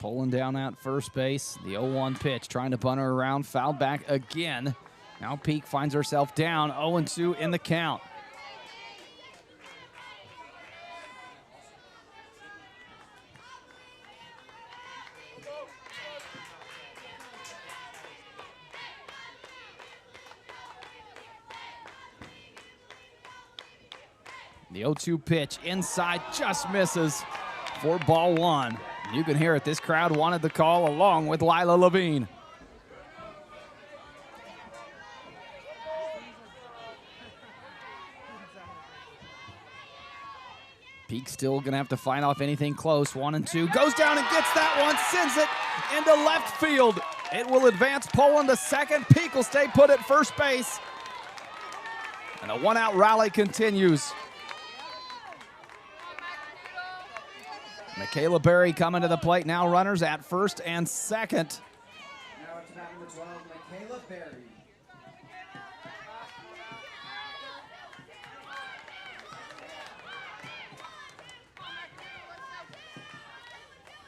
Pulling down at first base. The 0-1 pitch, trying to bunt her around, fouled back again. Now Peak finds herself down, 0-2 in the count. The 0-2 pitch inside just misses for ball one. You can hear it. This crowd wanted the call along with Lila Levine. Peak still going to have to fight off anything close. 1-2. Goes down and gets that one. Sends it into left field. It will advance Poland to second. Peak will stay put at first base. And a one-out rally continues. Michaela Berry coming to the plate now. Runners at first and second. Now it's bat number 12, Michaela Berry.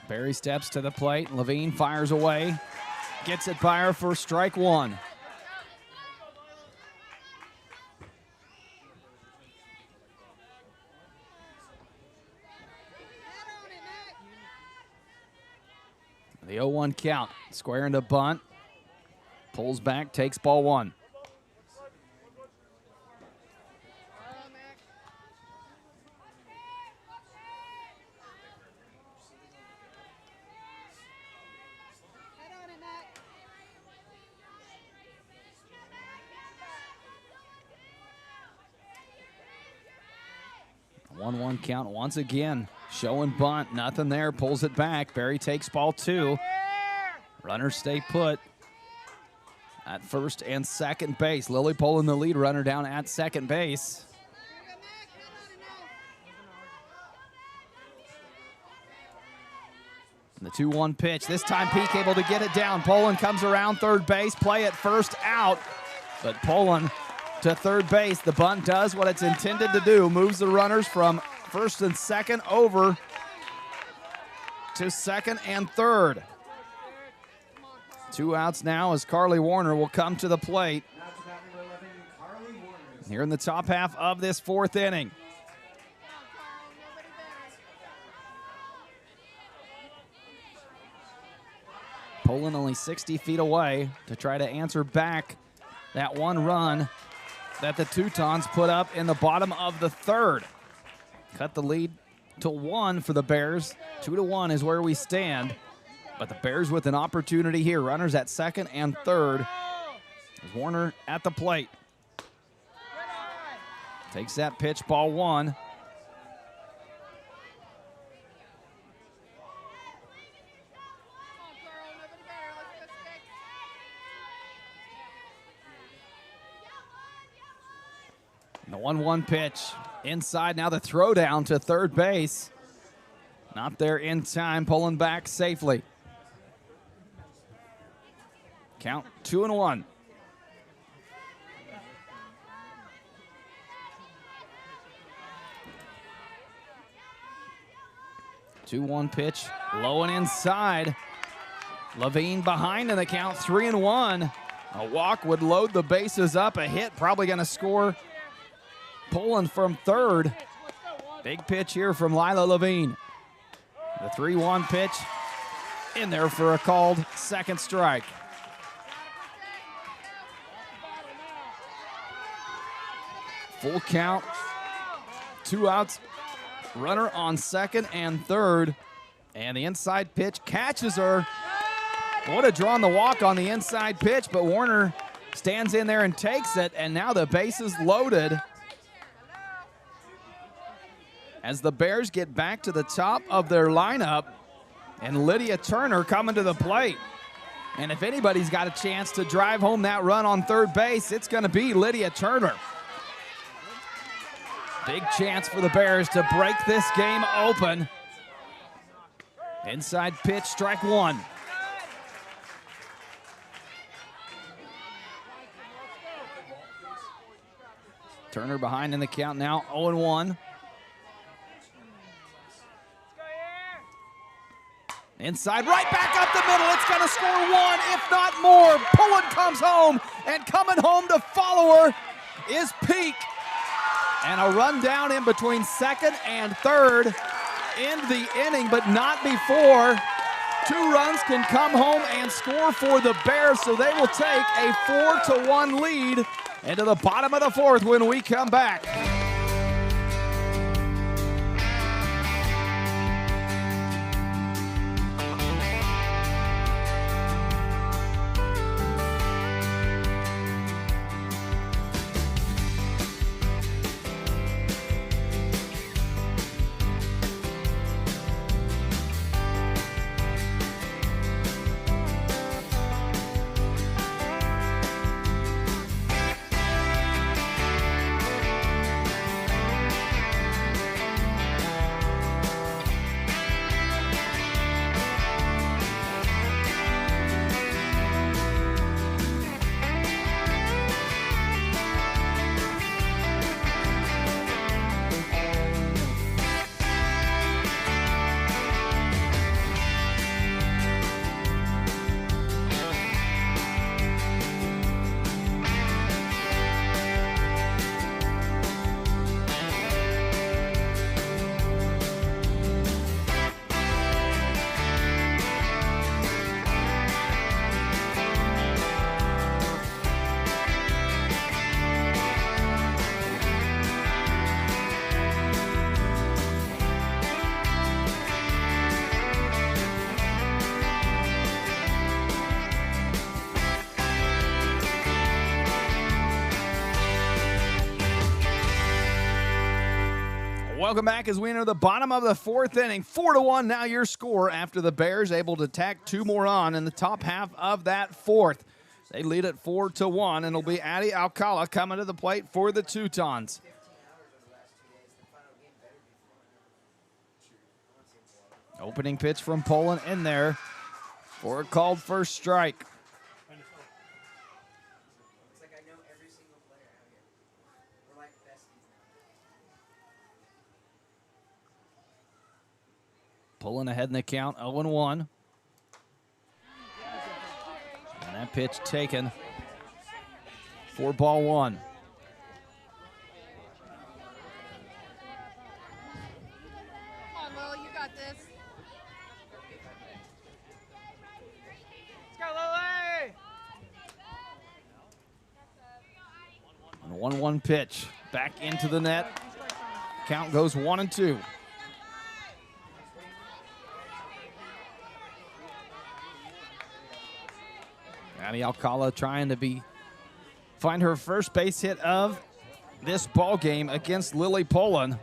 Berry steps to the plate. Levine fires away. Gets it by her for strike one. The 0-1 count. Square into bunt. Pulls back, takes ball one. A 1-1 count once again. Showing bunt, nothing there, pulls it back. Berry takes ball two. Runners stay put at first and second base. Lily pulling the lead runner down at second base. The 2-1 pitch. This time Peak able to get it down. Poland comes around third base. Play at first, out. But Poland to third base. The bunt does what it's intended to do. Moves the runners from first and second over to second and third. 2 outs now as Carly Warner will come to the plate here in the top half of this fourth inning. Poland only 60 feet away to try to answer back that one run that the Teutons put up in the bottom of the third. Cut the lead to 1 for the Bears. 2-1 is where we stand. But the Bears with an opportunity here. Runners at second and third. There's Warner at the plate. Takes that pitch, ball one. The 1-1 pitch inside. Now the throw down to third base. Not there in time, pulling back safely. Count 2-1. The 2-1 pitch, low and inside. Levine behind in the count, 3-1. A walk would load the bases up. A hit probably going to score Poland from third. Big pitch here from Lila Levine. The 3-1 pitch in there for a called second strike. Full count, 2 outs, runner on second and third. And the inside pitch catches her. Would have drawn the walk on the inside pitch, but Warner stands in there and takes it, and now the base is loaded as the Bears get back to the top of their lineup, and Lydia Turner coming to the plate. And if anybody's got a chance to drive home that run on third base, it's going to be Lydia Turner. Big chance for the Bears to break this game open. Inside pitch, strike one. Turner behind in the count now, 0-1. Inside, right back up the middle. It's going to score one, if not more. Pullen comes home, and coming home to follow her is Peak. And a run down in between second and third in the inning, but not before 2 runs can come home and score for the Bears, so they will take a 4-1 lead into the bottom of the 4th when we come back. Welcome back as we enter the bottom of the 4th inning. 4-1 now your score after the Bears able to tack 2 more on in the top half of that 4th. They lead at 4-1, and it'll be Addie Alcala coming to the plate for the Teutons. Opening pitch from Pullen in there for a called first strike. Pulling ahead in the count, 0-1. And that pitch taken for ball 1. Come on, Lil, you got this. Let's go, Lily! And a 1-1 pitch back into the net. Count goes 1-2. Addie Alcala trying to find her first base hit of this ball game against Lily Pullen.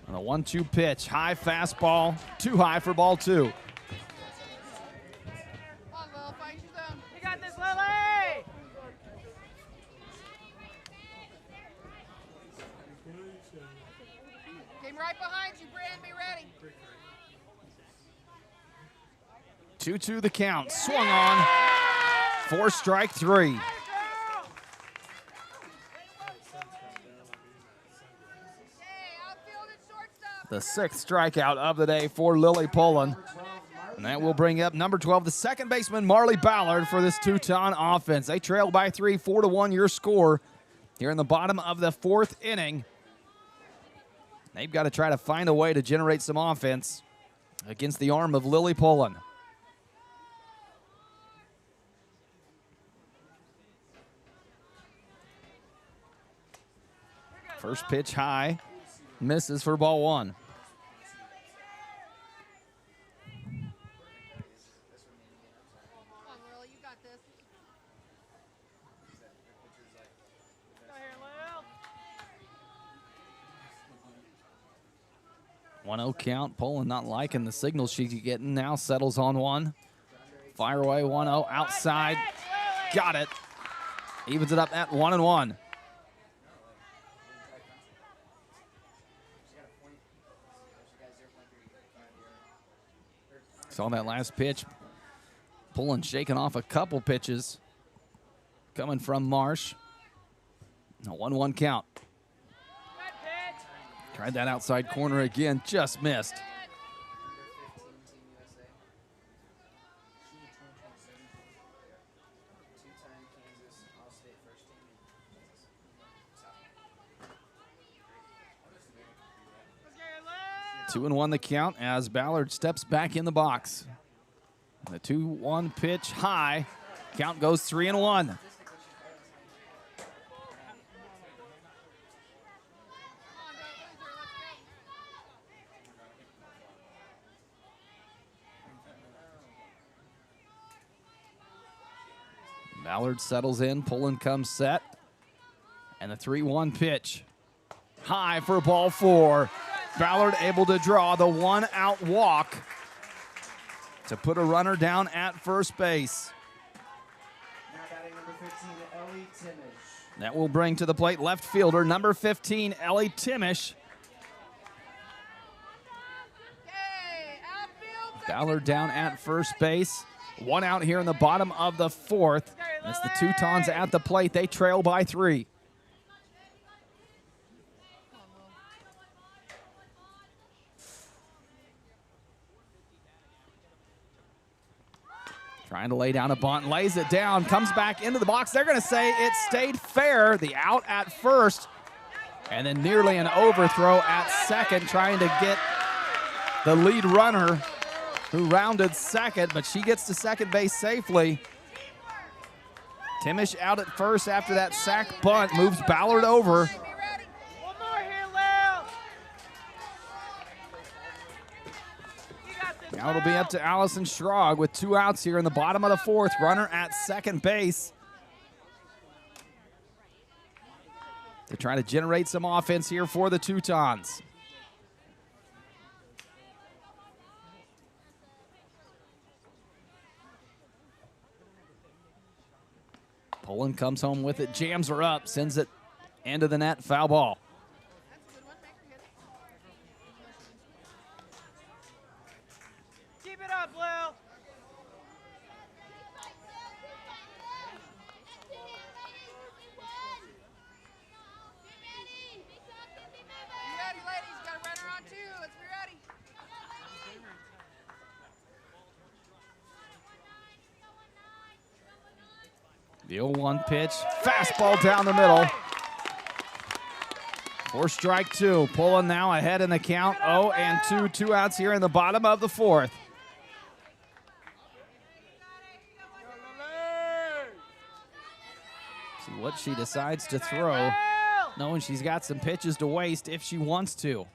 And a 1-2 pitch, high fastball, too high for ball 2. Come on, Lil, find your zone. You got this, Lily! Came right behind you, Brand. Be ready. 2-2 the count. Swung on for strike 3. Hey, outfield and shortstop. The 6th strikeout of the day for Lily Pullen. And that will bring up number 12, the second baseman, Marley Ballard, for this Teuton offense. They trail by 3, 4-1 your score here in the bottom of the 4th inning. They've got to try to find a way to generate some offense against the arm of Lily Pullen. First pitch high, misses for ball 1. Come on, Lil, you got this. Go here, Lil. 1-0 count. Pullen not liking the signal she's getting. Now settles on 1. Fire away, 1-0 outside. Got it. Evens it up at 1-1. Saw that last pitch. Pullen shaking off a couple pitches coming from Marsh. A 1-1 count. Tried that outside corner again, just missed. Two and 1 the count as Ballard steps back in the box. The 2-1 pitch high. Count goes 3-1. Ballard settles in, Pullen comes set. And the 3-1 pitch. High for ball 4. Ballard able to draw the 1-out walk to put a runner down at first base. Now batting number 15, Ellie Timish. That will bring to the plate left fielder number 15, Ellie Timish. Ballard down at first base. 1 out here in the bottom of the 4th. As the Teutons at the plate, they trail by 3. Trying to lay down a bunt, lays it down, comes back into the box. They're going to say it stayed fair. The out at first, and then nearly an overthrow at second, trying to get the lead runner who rounded second, but she gets to second base safely. Timish out at first after that sac bunt, moves Ballard over. Now it'll be up to Allison Schrog with 2 outs here in the bottom of the 4th. Runner at second base. They're trying to generate some offense here for the Teutons. Pullen comes home with it, jams her up, sends it into the net, foul ball. Keep it up, Lil. Be ready, ladies. Got a runner on 2. Let's be ready. The 0-1 pitch, fastball down the middle. For strike 2, Pullen now ahead in the count, 0-2, 2 outs here in the bottom of the 4th. See what she decides to throw, knowing she's got some pitches to waste if she wants to.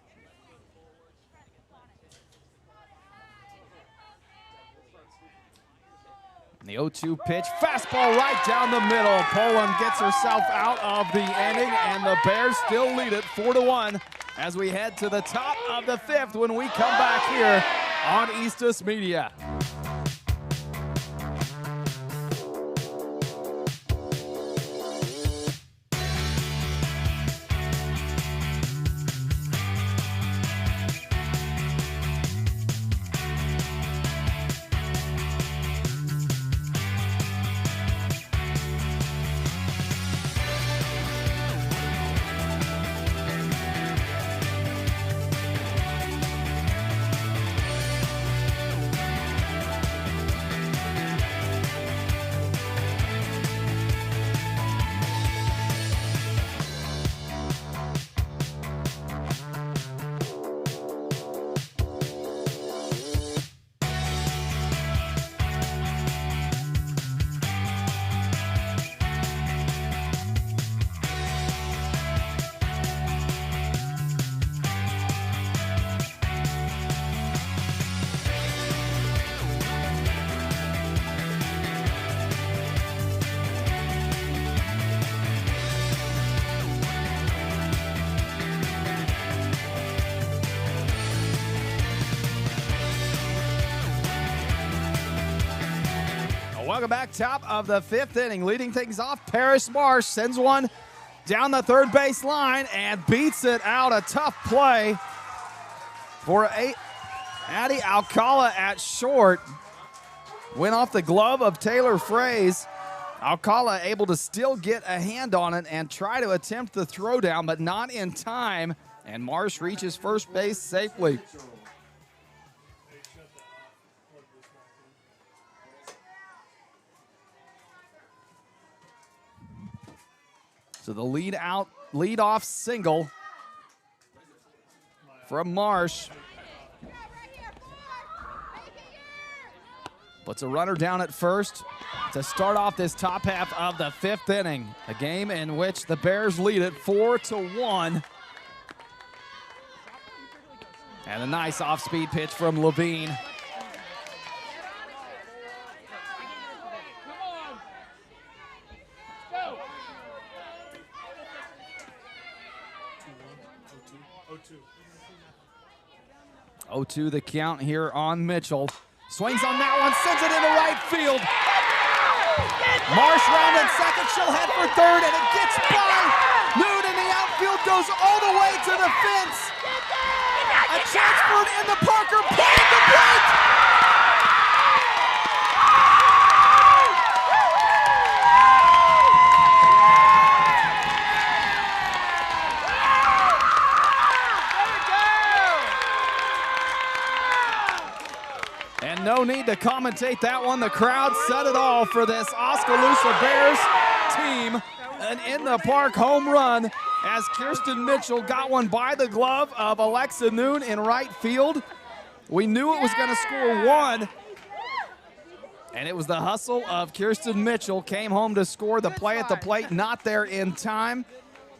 And the 0-2 pitch, fastball right down the middle. Pullen gets herself out of the inning, and the Bears still lead it 4-1 as we head to the top of the 5th when we come back here on Eastus Media. Welcome back, top of the 5th inning. Leading things off, Paris Marsh sends one down the third base line and beats it out. A tough play for Addie Alcala at short. Went off the glove of Taylor Fraze. Alcala able to still get a hand on it and try to attempt the throwdown, but not in time. And Marsh reaches first base safely. So the lead off single from Marsh. Puts a runner down at first to start off this top half of the 5th inning. A game in which the Bears lead it 4-1. And a nice off-speed pitch from Levine. Oh, 2 the count here on Mitchell. Swings on that one, sends it into right field. Marsh rounded second, she'll head for third, and it gets by. Noon in the outfield, goes all the way to the fence. A chance for it in the Parker, playing the break. And no need to commentate that one. The crowd said it all for this Oskaloosa Bears team. An in-the-park home run as Kirsten Mitchell got one by the glove of Alexa Noon in right field. We knew it was going to score 1. And it was the hustle of Kirsten Mitchell. Came home to score the play at the plate. Not there in time.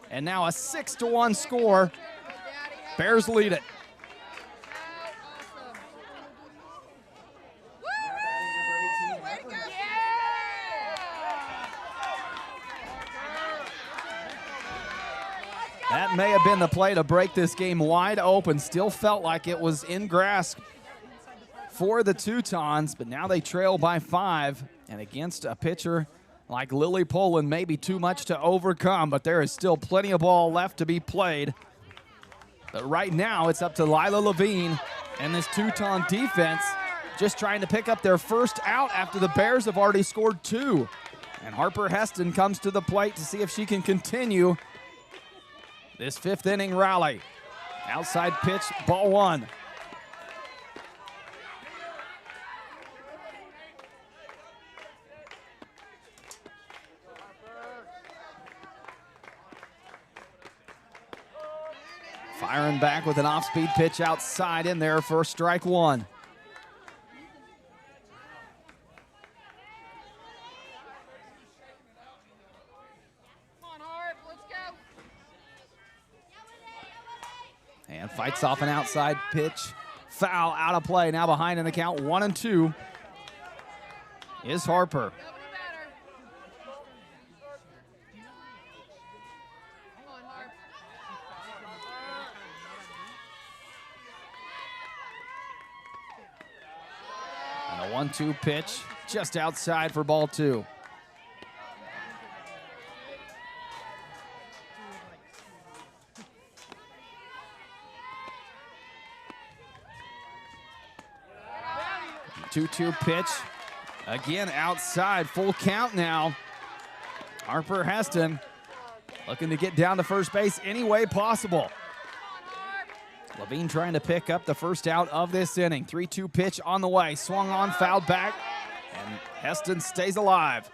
And now a 6-1 score. Bears lead it. That may have been the play to break this game wide open. Still felt like it was in grasp for the Teutons, but now they trail by 5. And against a pitcher like Lily Poland, maybe too much to overcome, but there is still plenty of ball left to be played. But right now, it's up to Lila Levine and this Teuton defense just trying to pick up their first out after the Bears have already scored 2. And Harper Heston comes to the plate to see if she can continue this 5th inning rally. Outside pitch, ball 1. Firing back with an off-speed pitch outside in there for strike 1. And fights off an outside pitch. Foul, out of play. Now behind in the count, 1-2 is Harper. And a 1-2 pitch just outside for ball 2. Two-two pitch, again outside, full count now. Harper Heston looking to get down to first base any way possible. Levine trying to pick up the first out of this inning. 3-2 pitch on the way, swung on, fouled back, and Heston stays alive.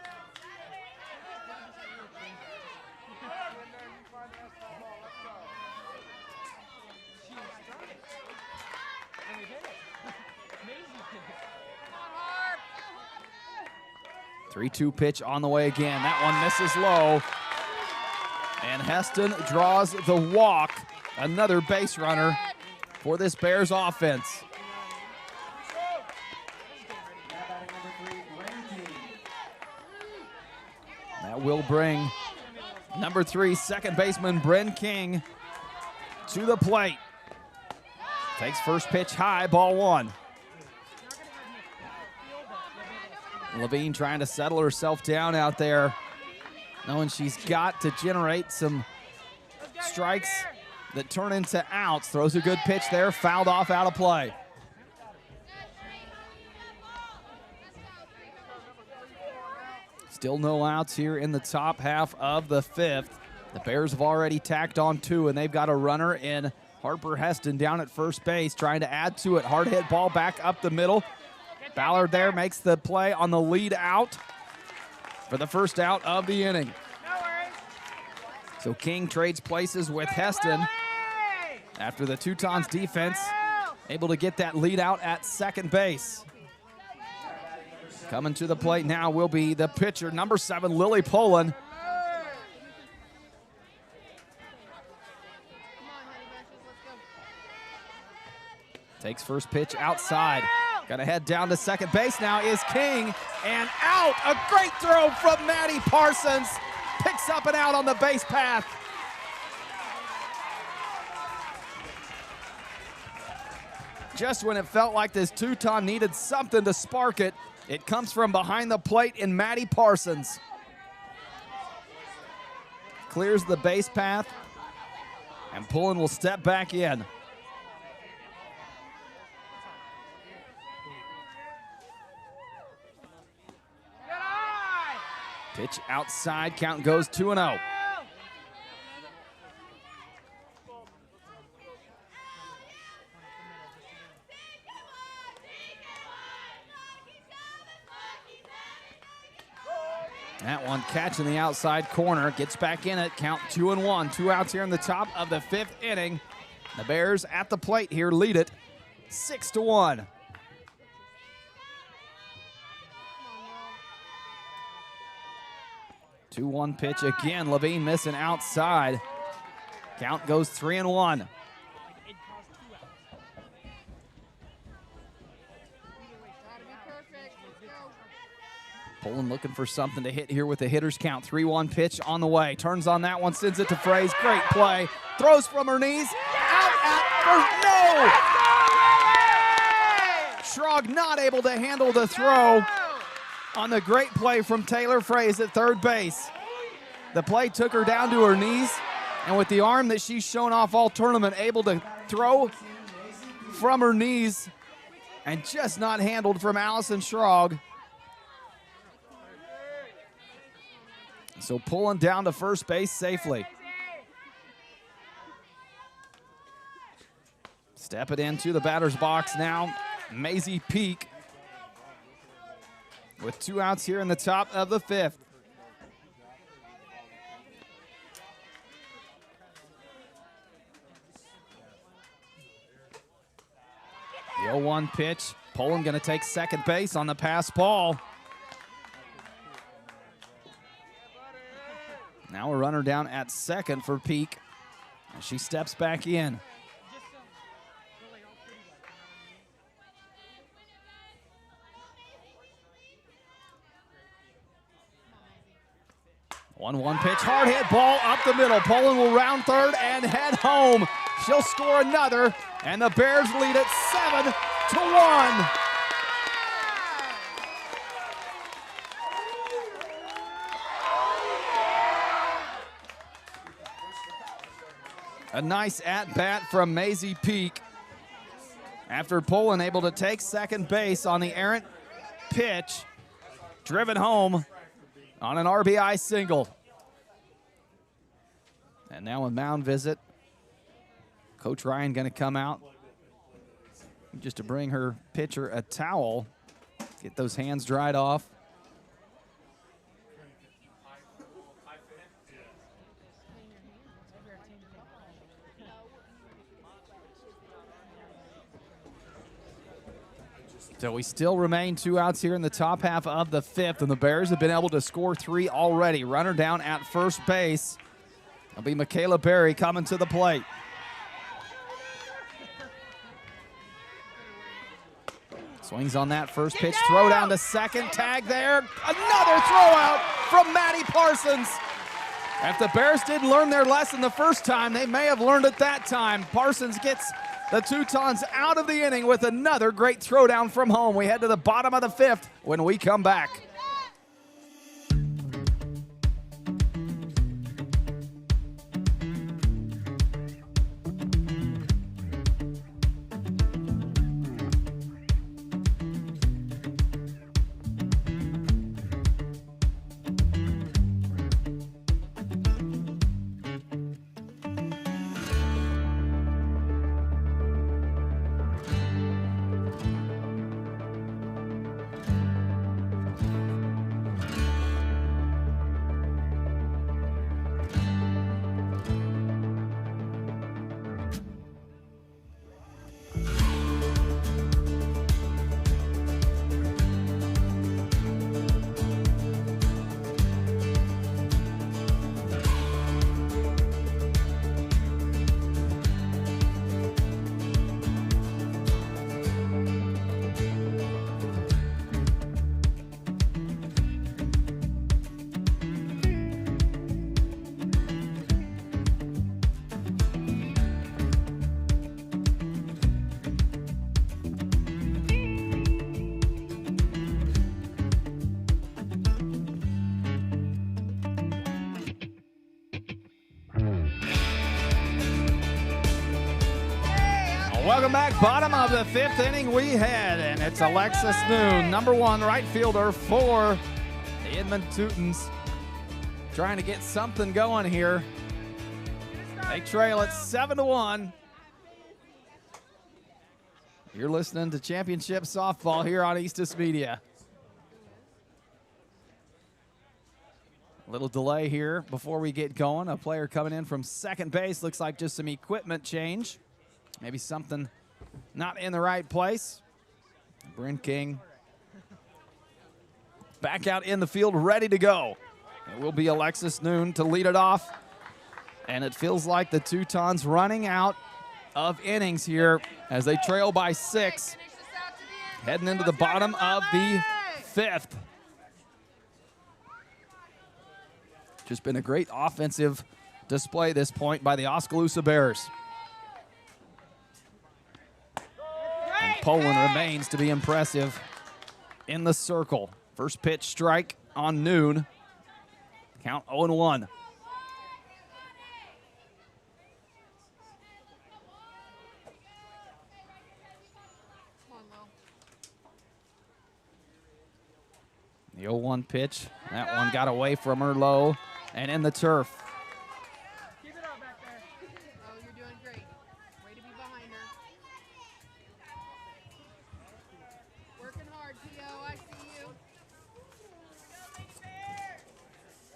Three-two pitch on the way again. That one misses low. And Heston draws the walk. Another base runner for this Bears offense. That will bring number 3, second baseman Bryn King to the plate. Takes first pitch high, ball 1. Levine trying to settle herself down out there, knowing she's got to generate some strikes that turn into outs. Throws a good pitch there, fouled off, out of play. Still no outs here in the top half of the 5th. The Bears have already tacked on 2, and they've got a runner in Harper Heston down at first base, trying to add to it. Hard hit ball back up the middle. Ballard there makes the play on the lead out for the first out of the inning. So King trades places with Heston after the Teutons defense able to get that lead out at second base. Coming to the plate now will be the pitcher, number 7, Lily Poland. Takes first pitch outside. Gonna head down to second base now is King, and out! A great throw from Maddie Parsons. Picks up and out on the base path. Just when it felt like this Teuton needed something to spark it, it comes from behind the plate in Maddie Parsons. Clears the base path, and Pullen will step back in. Pitch outside, count goes 2-0. That one catching the outside corner, gets back in it, count 2-1. 2 outs here in the top of the 5th inning. The Bears at the plate here lead it 6-1. 2-1 pitch again. Levine missing outside. Count goes 3-1. Poland looking for something to hit here with the hitter's count. 3-1 pitch on the way. Turns on that one, sends it to Fraze. Great play. Throws from her knees. Out at first. No! Schrog not able to handle the throw on the great play from Taylor Fraze at third base. The play took her down to her knees, and with the arm that she's shown off all tournament, able to throw from her knees and just not handled from Allison Schrog. So pulling down to first base safely. Step it into the batter's box now, Maisie Peak, with 2 outs here in the top of the 5th. The 0-1 pitch. Poland going to take second base on the pass ball. Now a runner down at second for Peak. And she steps back in. One pitch, hard hit ball up the middle. Poland will round third and head home. She'll score another, and the Bears lead it 7-1. A nice at-bat from Maisie Peak. After Poland able to take second base on the errant pitch, driven home on an RBI single. And now a mound visit. Coach Ryan going to come out just to bring her pitcher a towel, get those hands dried off. So we still remain 2 outs here in the top half of the 5th, and the Bears have been able to score 3 already. Runner down at first base. It'll be Michaela Berry coming to the plate. Swings on that first pitch, throw down to second, tag there. Another throw out from Maddie Parsons. If the Bears didn't learn their lesson the first time, they may have learned it that time. Parsons gets the Teutons out of the inning with another great throwdown from home. We head to the bottom of the 5th when we come back. Welcome back. Bottom of the 5th inning we had, and it's Alexis Noon, number 1 right fielder for the Edmond Teutons. Trying to get something going here. They trail it 7-1. You're listening to Championship Softball here on Eastis Media. A little delay here before we get going. A player coming in from second base. Looks like just some equipment change. Maybe something not in the right place. Bryn King back out in the field, ready to go. It will be Alexis Noon to lead it off. And it feels like the Teutons running out of innings here as they trail by 6, heading into the bottom of the 5th. Just been a great offensive display this point by the Oskaloosa Bears. And Poland remains to be impressive in the circle. First pitch strike on Noon. Count 0-1. The 0-1 pitch. That one got away from her low and in the turf. Keep it up back there. Oh, you're doing great. Way to be behind her. Working hard, P.O. I see you.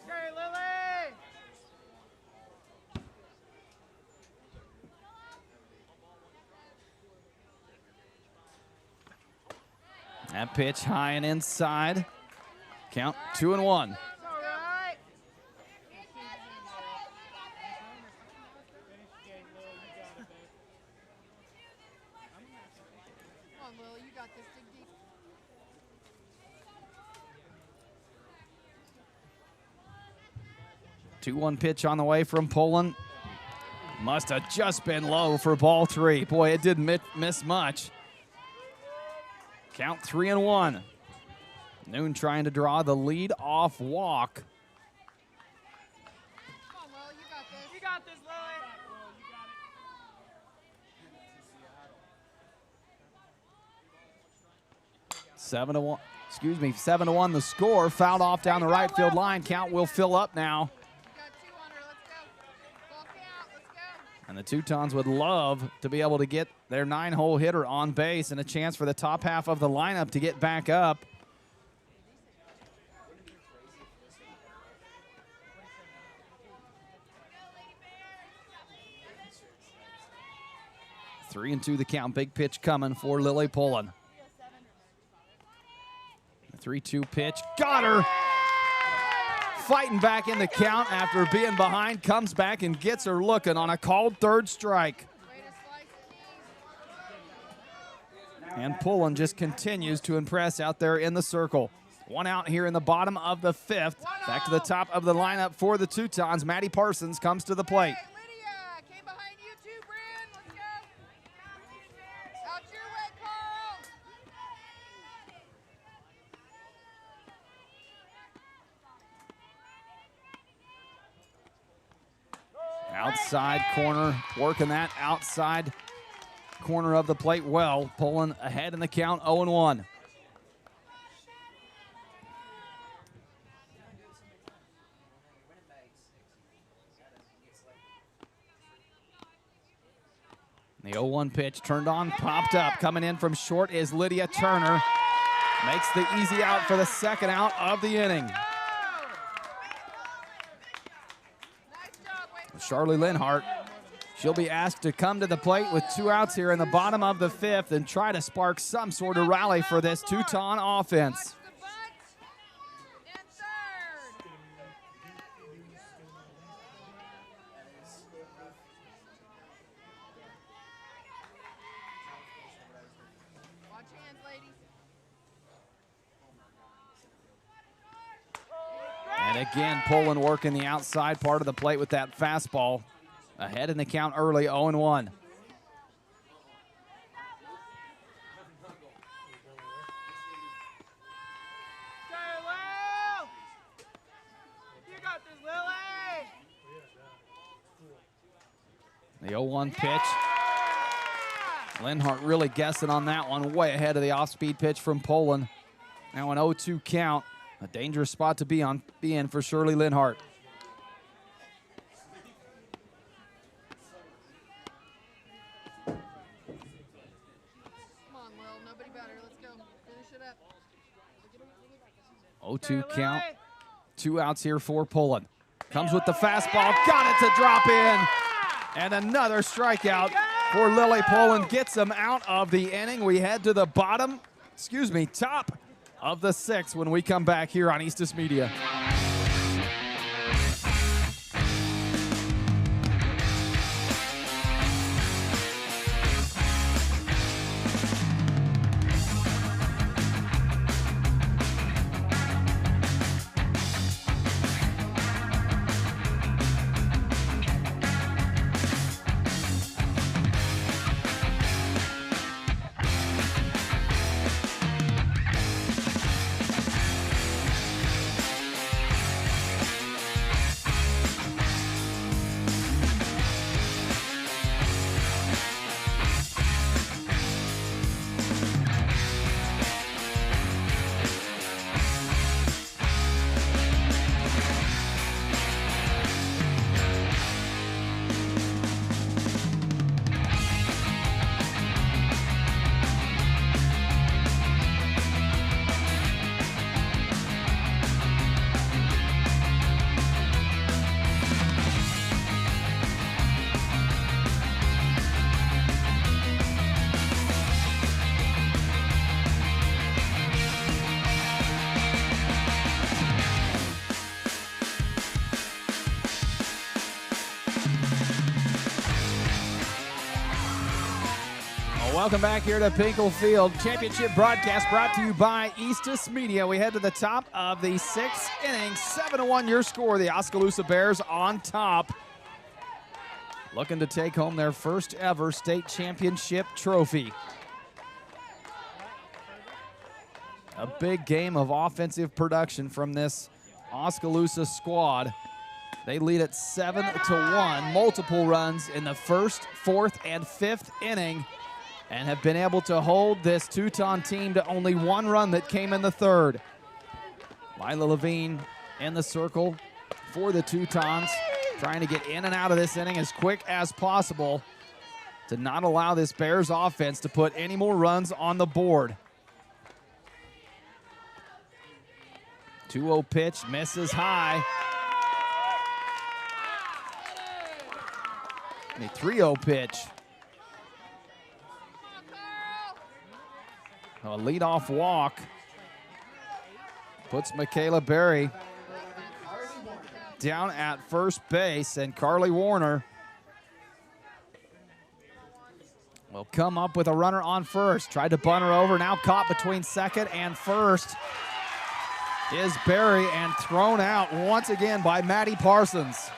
Okay, Lily! That pitch high and inside. Count 2-1. It's all right. Come on, Lily, you got this. Dig deep. 2-1 pitch on the way from Poland. Must have just been low for ball 3. Boy, it didn't miss much. Count 3-1. Noon trying to draw the lead off walk. Come on, Lily, you got this. You got this, Lily. 7-1. Excuse me, 7-1 the score. Fouled off down the right field line. Count will fill up now. You got 2 on her. Let's go. Ball count. Let's go. And the Teutons would love to be able to get their 9-hole hitter on base and a chance for the top half of the lineup to get back up. Three and 2 the count. Big pitch coming for Lily Poland. The 3-2 pitch. Got her. Fighting back in the count after being behind. Comes back and gets her looking on a called 3rd strike. Way to slice it, And Poland just continues to impress out there in the circle. 1 out here in the bottom of the 5th. Back to the top of the lineup for the Teutons. Maddie Parsons comes to the plate. Hey, Lydia, came behind you too, Bryn. Let's go. Out your way, Carl. Outside corner, working that outside corner of the plate well. Poland ahead in the count, 0-1. The 0-1 pitch turned on, popped up. Coming in from short is Lydia Turner. Makes the easy out for the 2nd out of the inning. Charlie Linhart, she'll be asked to come to the plate with 2 outs here in the bottom of the 5th and try to spark some sort of rally for this Teuton offense. Watch the butt. And 3rd. Watch hands, ladies. And again, Poland working the outside part of the plate with that fastball. Ahead in the count early, 0-1. The 0-1 pitch. Linhart really guessing on that one, way ahead of the off-speed pitch from Poland. Now an 0-2 count, a dangerous spot to be in for Shirley Linhart. Come on, Will. Nobody better. Let's go. Finish it up. 0-2 count. 2 outs here for Poland. Comes with the fastball, got it to drop in. And another strikeout for Lily Poland. Gets him out of the inning. We head to the top of the 6th when we come back here on Eastus Media. Welcome back here to Pinkall Field. Championship broadcast brought to you by Eastus Media. We head to the top of the 6th inning. 7-1 your score. The Oskaloosa Bears on top. Looking to take home their first ever state championship trophy. A big game of offensive production from this Oskaloosa squad. They lead at 7-1. Multiple runs in the 1st, 4th, and 5th inning, and have been able to hold this Teuton team to only 1 run that came in the 3rd. Lila Levine in the circle for the Teutons, trying to get in and out of this inning as quick as possible to not allow this Bears offense to put any more runs on the board. 2-0 pitch, misses high. A 3-0 pitch. A leadoff walk puts Michaela Berry down at first base, and Carly Warner will come up with a runner on first. Tried to bunt her over, now caught between second and first is Berry, and thrown out once again by Maddie Parsons.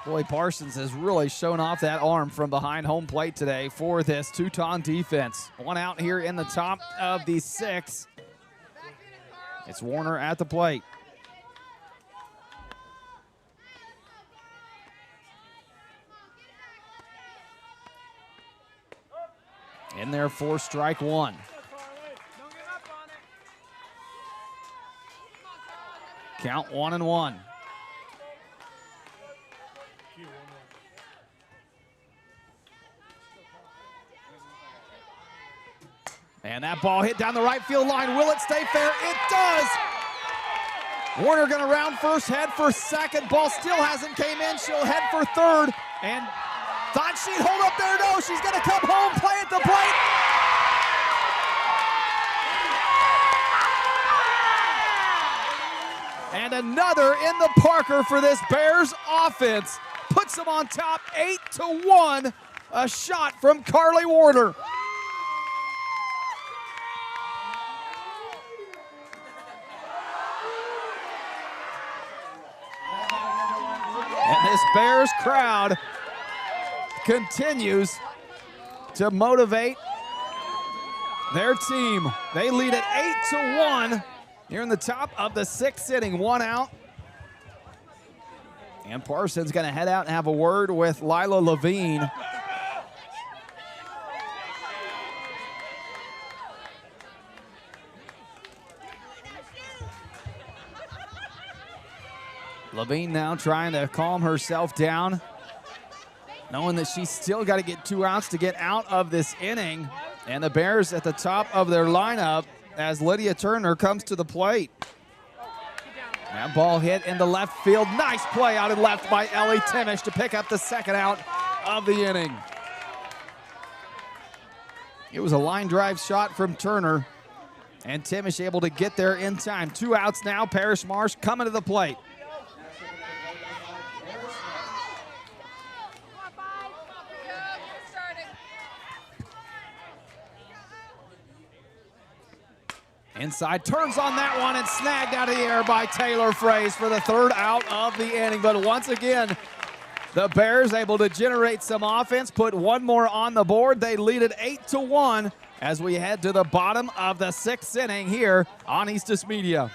Boy, Parsons has really shown off that arm from behind home plate today for this Teuton defense. 1 out here in the top of the 6th. It's Warner at the plate. In there for strike 1. Count 1-1. And that ball hit down the right field line. Will it stay fair? It does! Warner gonna round first, head for second. Ball still hasn't came in. She'll head for third. And thought she'd hold up there. No, she's gonna come home, play at the plate. And another in the Parker for this Bears offense. Puts them on top 8-1. A shot from Carly Warner. And this Bears crowd continues to motivate their team. They lead at 8-1 here in the top of the 6th inning. 1 out. And Parsons going to head out and have a word with Lila Levine. Levine now trying to calm herself down, knowing that she's still got to get 2 outs to get out of this inning. And the Bears at the top of their lineup as Lydia Turner comes to the plate. That ball hit into left field. Nice play out in left by Ellie Timish to pick up the 2nd out of the inning. It was a line drive shot from Turner, and Timish able to get there in time. 2 outs now. Parrish Marsh coming to the plate. Inside, turns on that one and snagged out of the air by Taylor Fraze for the 3rd out of the inning. But once again, the Bears able to generate some offense, put 1 more on the board. They lead it 8-1 as we head to the bottom of the 6th inning here on Eastis Media.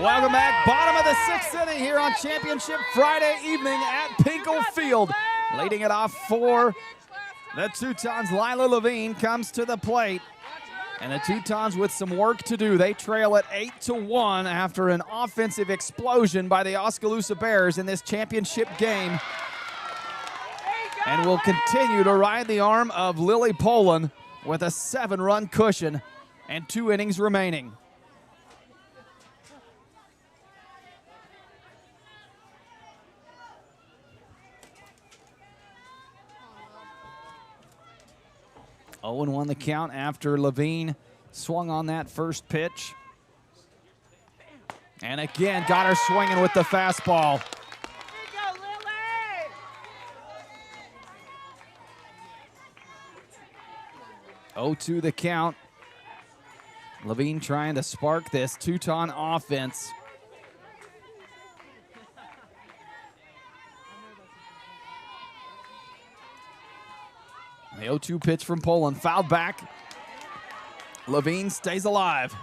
Welcome back, bottom of the 6th inning here on Championship Friday evening at Pinkall Field. Leading it off for the Teutons, Lila Levine comes to the plate. And the Teutons with some work to do. They trail at 8-1 after an offensive explosion by the Oskaloosa Bears in this championship game. And will continue to ride the arm of Lily Poland with a 7-run cushion and 2 innings remaining. Owen won the count after Levine swung on that first pitch. And again, got her swinging with the fastball. 0-2 the count. Levine trying to spark this Teuton offense. The 0-2 pitch from Poland, fouled back. Levine stays alive.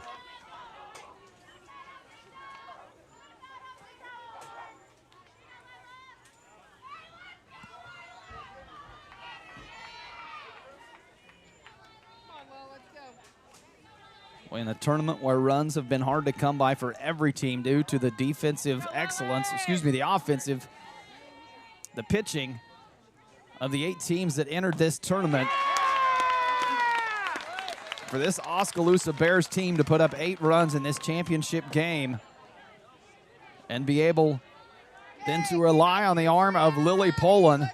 In a tournament where runs have been hard to come by for every team due to the defensive excellence, the pitching of the 8 teams that entered this tournament. For this Oskaloosa Bears team to put up 8 runs in this championship game and be able then to rely on the arm of Lily Poland,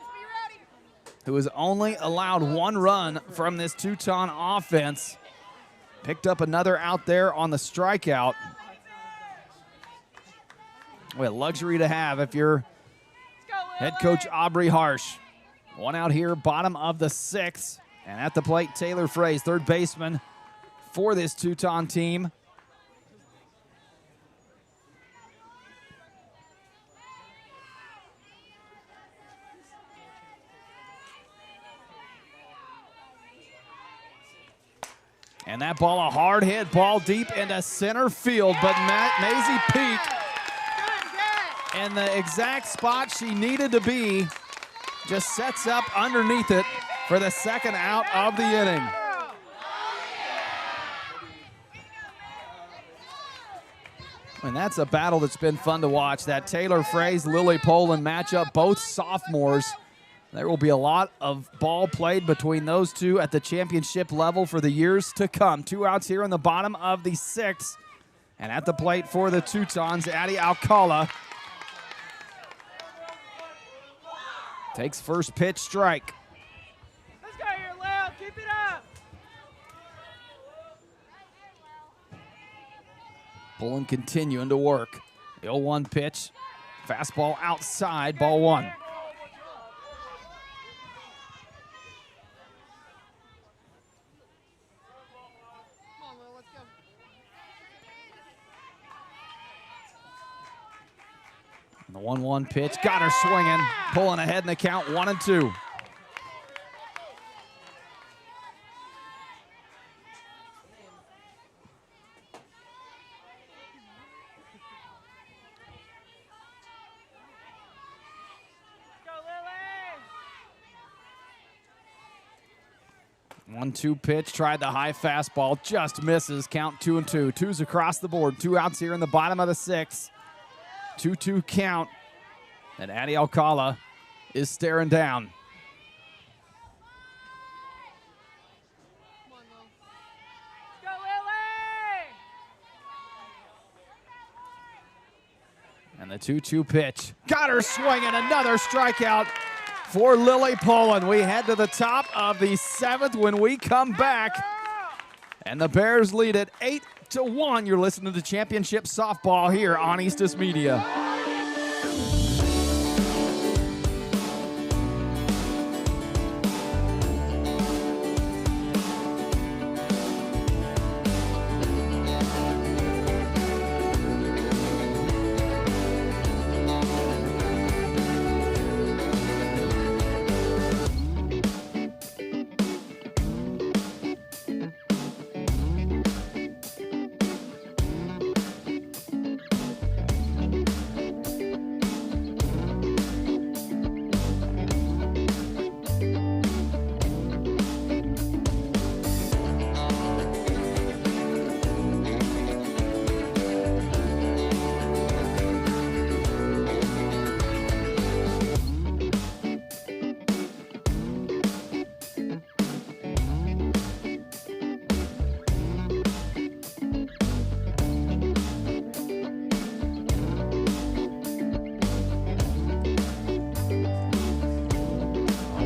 who has only allowed 1 run from this Teuton offense. Picked up another out there on the strikeout. What a luxury to have if you're head coach Aubrey Harsh. 1 out here, bottom of the 6th. And at the plate, Taylor Fraze, third baseman for this Teuton team. And that ball, a hard hit ball deep into center field, but Maisie Peak in the exact spot she needed to be just sets up underneath it for the second out of the inning. And that's a battle that's been fun to watch. That Taylor Fraze, Lily Poland matchup, both sophomores. There will be a lot of ball played between those two at the championship level for the years to come. 2 outs here in the bottom of the 6th. And at the plate for the Teutons, Addie Alcala takes first pitch, strike. Let's go here, Lil. Keep it up. Pulling continuing to work. The 0-1 pitch. Fastball outside, ball 1. Come on, Lil. Let's go. And the 1-1 pitch. Got her swinging. Pulling ahead in the count, 1-2. Go, Lily. 1-2 pitch, tried the high fastball, just misses. Count 2-2. Twos across the board. 2 outs here in the bottom of the 6th. 2-2 count. And Addie Alcala is staring down. Come on, Lil. Go, Lily. And the 2-2 pitch. Got her swinging. Another strikeout for Lily Poland. We head to the top of the 7th when we come back. And the Bears lead it 8-1. You're listening to Championship Softball here on Eastus Media.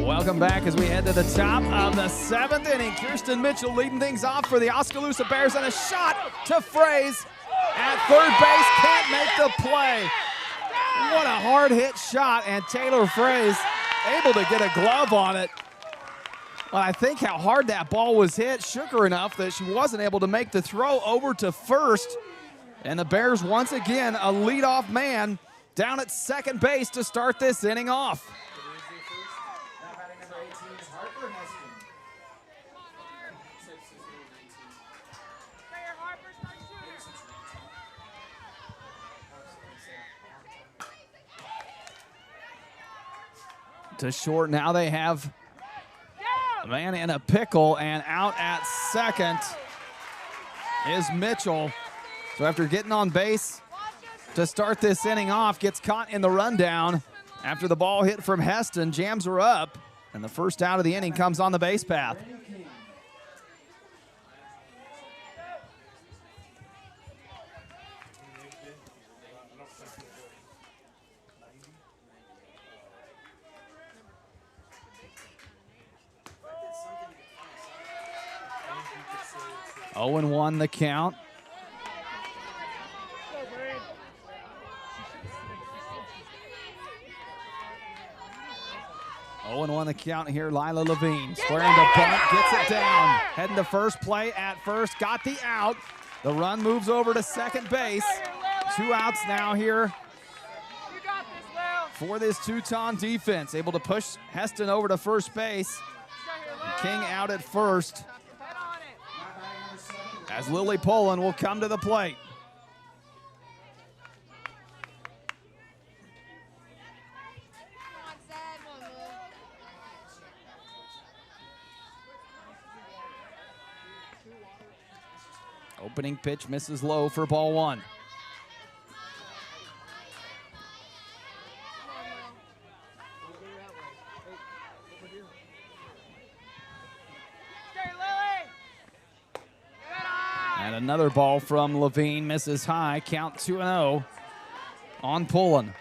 Welcome back as we head to the top of the 7th inning. Kirsten Mitchell leading things off for the Oskaloosa Bears, and a shot to Fraze at third base. Can't make the play. What a hard hit shot, and Taylor Fraze able to get a glove on it. Well, I think how hard that ball was hit shook her enough that she wasn't able to make the throw over to first. And the Bears once again a leadoff man down at second base to start this inning off. To short, now they have a man in a pickle, and out at second is Mitchell. So after getting on base to start this inning off, gets caught in the rundown after the ball hit from Heston, jams her up, and the first out of the inning comes on the base path. Oh, 0-1 the count. Oh, 0-1 the count here. Lila Levine squaring to bunt, gets it down. Heading to first, play at first, got the out. The run moves over to second base. 2 outs now here for this Teuton defense. Able to push Heston over to first base. King out at first, as Lily Poland will come to the plate. Opening pitch misses low for ball one. And another ball from Levine misses high. Count 2-0 on Pullen.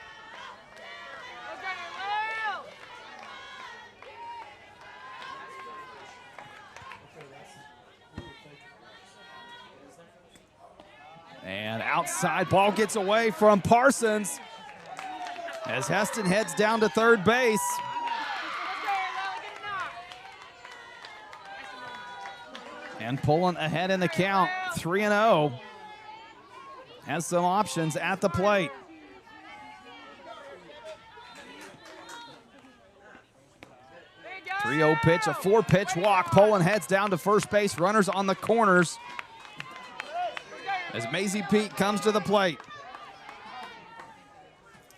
And outside ball gets away from Parsons as Heston heads down to third base. And Pullen ahead in the count, 3-0. Has some options at the plate. Three 0 pitch, a 4-pitch walk. Pullen heads down to first base. Runners on the corners as Maisie Pete comes to the plate.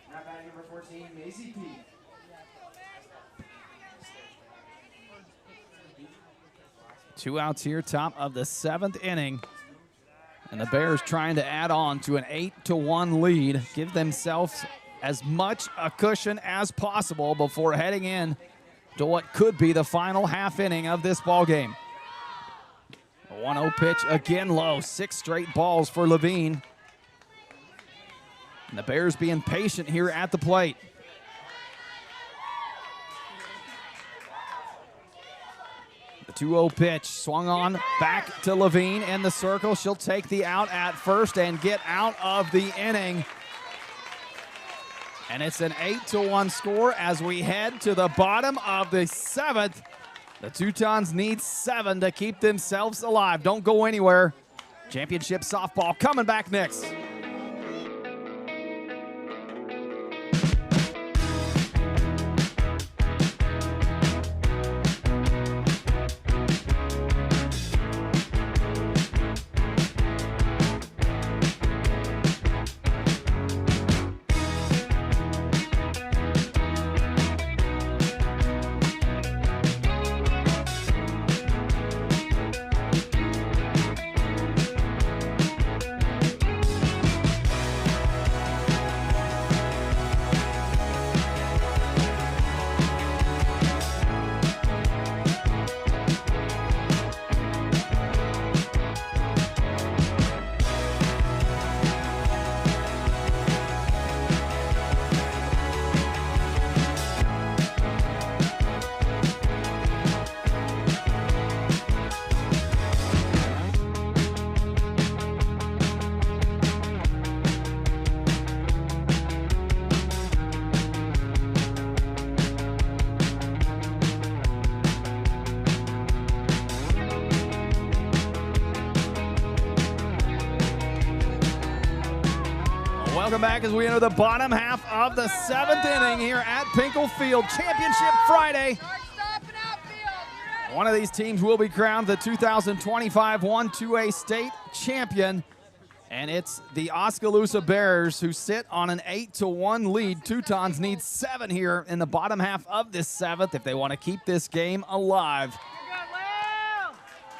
Now batting number 14, Maisie Pete. Two outs here, top of the 7th inning. And the Bears trying to add on to an 8-1 lead, give themselves as much a cushion as possible before heading in to what could be the final half inning of this ball game. A 1-0 pitch, again low, 6 straight balls for Levine. And the Bears being patient here at the plate. The 2-0 pitch swung on back to Levine in the circle. She'll take the out at first and get out of the inning. And it's an 8-1 score as we head to the bottom of the 7th. The Teutons need 7 to keep themselves alive. Don't go anywhere. Championship softball coming back next. Welcome back as we enter the bottom half of the 7th inning here at Pinkall Field. Championship Friday. One of these teams will be crowned the 2025 1-2A state champion. And it's the Oskaloosa Bears who sit on an 8-1 lead. Teutons need 7 here in the bottom half of this 7th if they want to keep this game alive.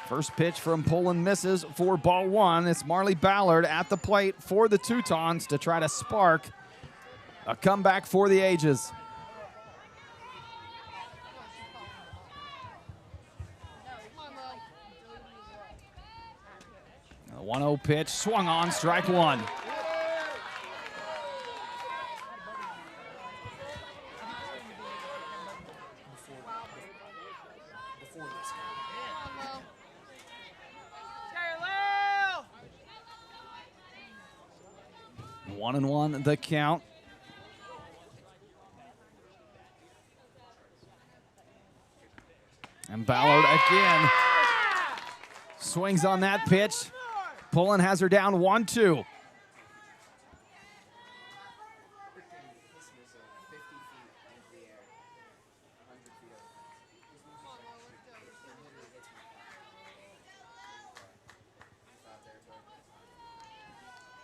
First pitch from Pullen misses for ball one. It's Marley Ballard at the plate for the Teutons to try to spark a comeback for the ages. A 1-0 pitch swung on, strike one. One and one the count. And Ballard again swings on that pitch. Pullen has her down 1-2.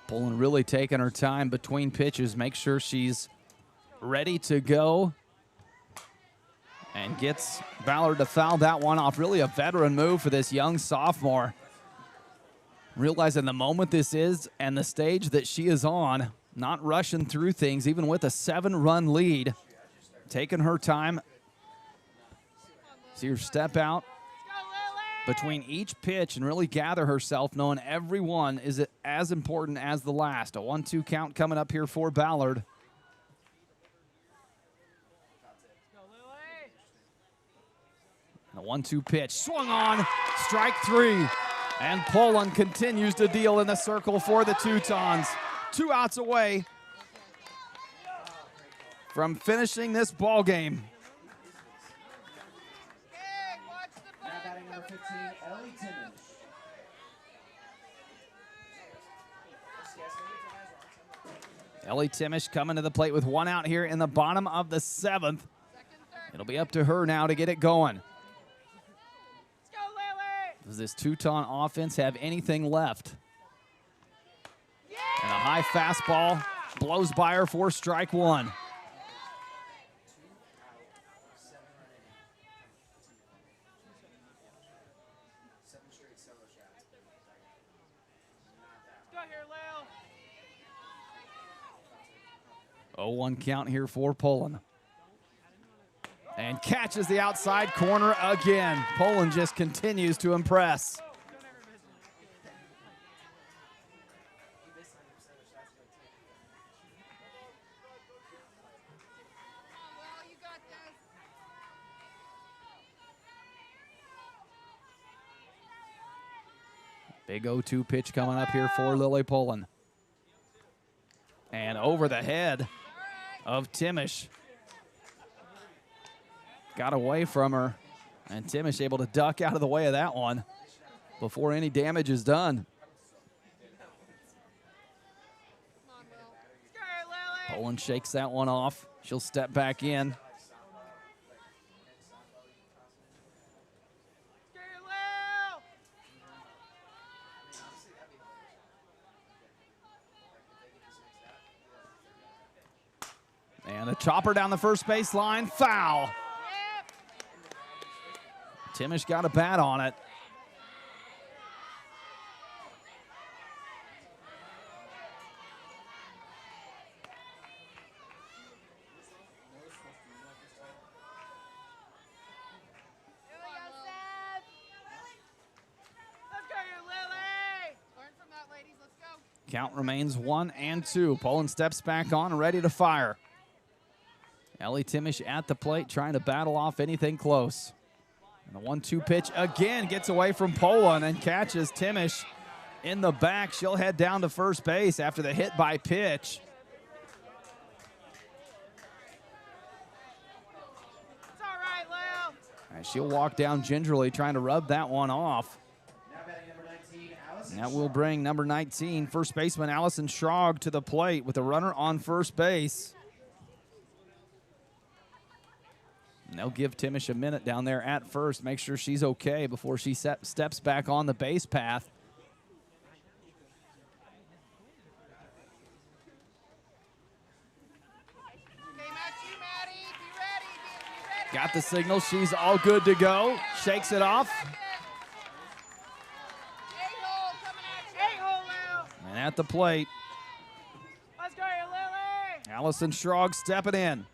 Pullen really taking her time between pitches, make sure she's ready to go. And gets Ballard to foul that one off. Really a veteran move for this young sophomore. Realizing the moment this is and the stage that she is on, not rushing through things, even with a 7-run lead, taking her time. See her step out between each pitch and really gather herself, knowing every one is as important as the last. A 1-2 count coming up here for Ballard. And a 1-2 pitch, swung on, strike 3. And Poland continues to deal in the circle for the Teutons. 2 outs away from finishing this ball game. Now batting number 15, Ellie Timmons. Ellie Timish coming to the plate with 1 out here in the bottom of the 7th. It'll be up to her now to get it going. Does this Teuton offense have anything left? And a high fastball blows by her for strike 1. Oh, 1 count here for Poland. And catches the outside corner again. Poland just continues to impress. Big 0-2 pitch coming up here for Lily Poland. And over the head of Timish. Got away from her, and Timish able to duck out of the way of that one before any damage is done. Poland shakes that one off. She'll step back in. And a chopper down the first base line, foul. Timish got a bat on it. Count remains 1-2. Poland steps back on and ready to fire. Ellie Timish at the plate trying to battle off anything close. And the 1-2 pitch again gets away from Poland and catches Timish in the back. She'll head down to first base after the hit by pitch. It's all right, Lil. And she'll walk down gingerly trying to rub that one off. Now batting number 19, Allison. And that will bring number 19, first baseman Allison Schrog, to the plate with a runner on first base. And they'll give Timish a minute down there at first, make sure she's okay before she steps back on the base path. Got the signal, she's all good to go. Shakes it off. And at the plate, Let's go, Lily. Allison Schrog stepping in.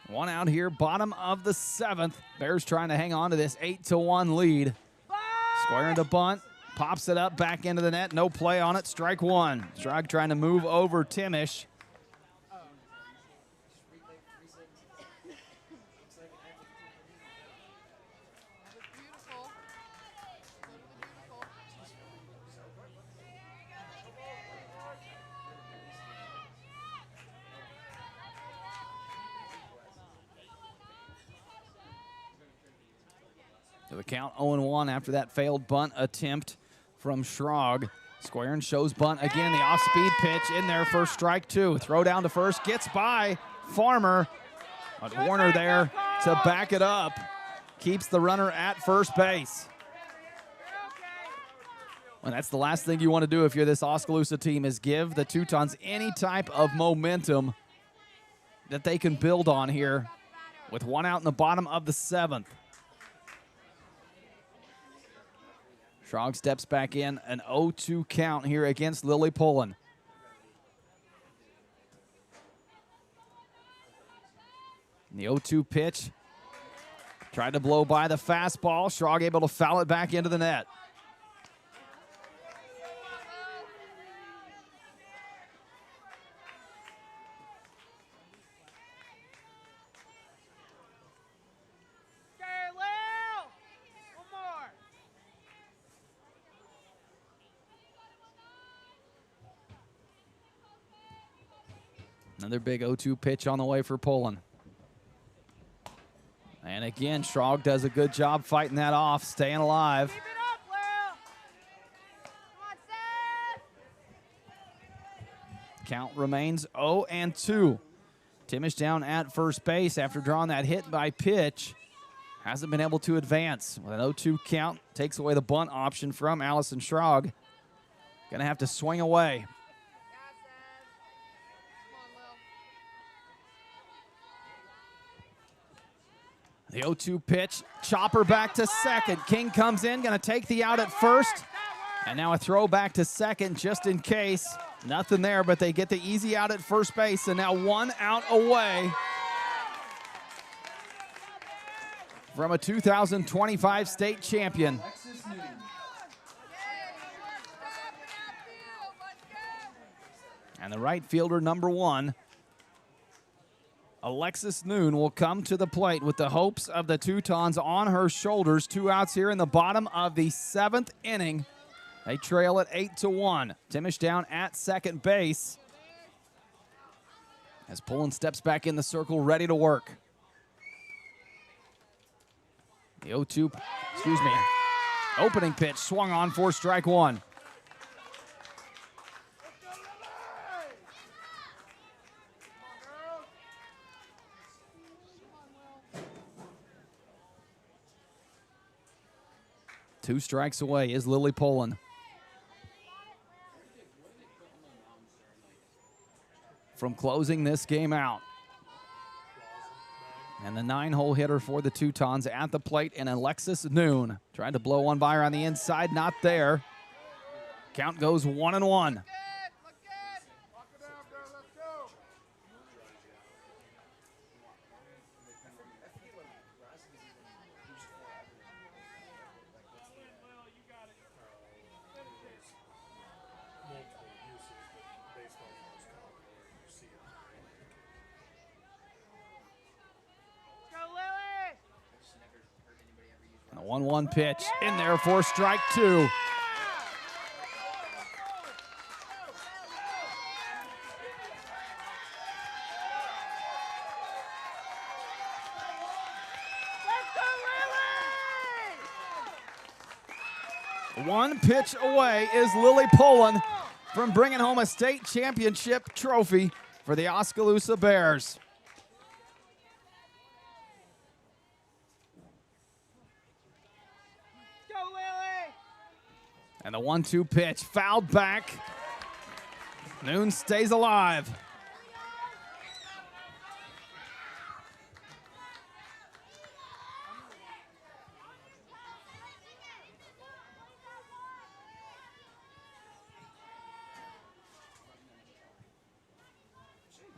One out here, bottom of the 7th. Bears trying to hang on to this 8-1 lead. Squaring to bunt, pops it up, back into the net. No play on it, strike 1. Schrog trying to move over Timish. To the count 0-1 after that failed bunt attempt from Schrog. Squaring shows bunt again. The off-speed pitch in there for strike 2. Throw down to first. Gets by Farmer. But Warner there to back it up. Keeps the runner at first base. And that's the last thing you want to do if you're this Oskaloosa team, is give the Teutons any type of momentum. that they can build on here with one out in the bottom of the 7th. Schrog steps back in, an 0-2 count here against Lily Pullen. The 0-2 pitch. Tried to blow by the fastball. Schrog able to foul it back into the net. Another big 0-2 pitch on the way for Pullen. And again, Schrog does a good job fighting that off, staying alive. Keep it up, Will. Come on, Seth. Count remains 0-2. Timish down at first base after drawing that hit by pitch. Hasn't been able to advance. With an 0-2 count, takes away the bunt option from Allison Schrog. Gonna have to swing away. The 0-2 pitch, chopper back to second. King comes in, gonna take the out at first. And now a throw back to second just in case. Nothing there, but they get the easy out at first base, and now 1 out away from a 2025 state champion. And the right fielder, number 1, Alexis Noon, will come to the plate with the hopes of the Teutons on her shoulders. 2 outs here in the bottom of the 7th inning. They trail at 8-1. Timish down at second base as Pullen steps back in the circle, ready to work. The 0-2, opening pitch swung on for strike 1. Two strikes away is Lily Pullen. From closing this game out. And the 9-hole hitter for the Teutons at the plate, and Alexis Noon. Tried to blow one by her on the inside, not there. Count goes 1-1. And a 1-1 pitch in there for strike 2. One pitch away is Lily Pullen from bringing home a state championship trophy for the Oskaloosa Bears. And the 1-2 pitch fouled back. Noon stays alive.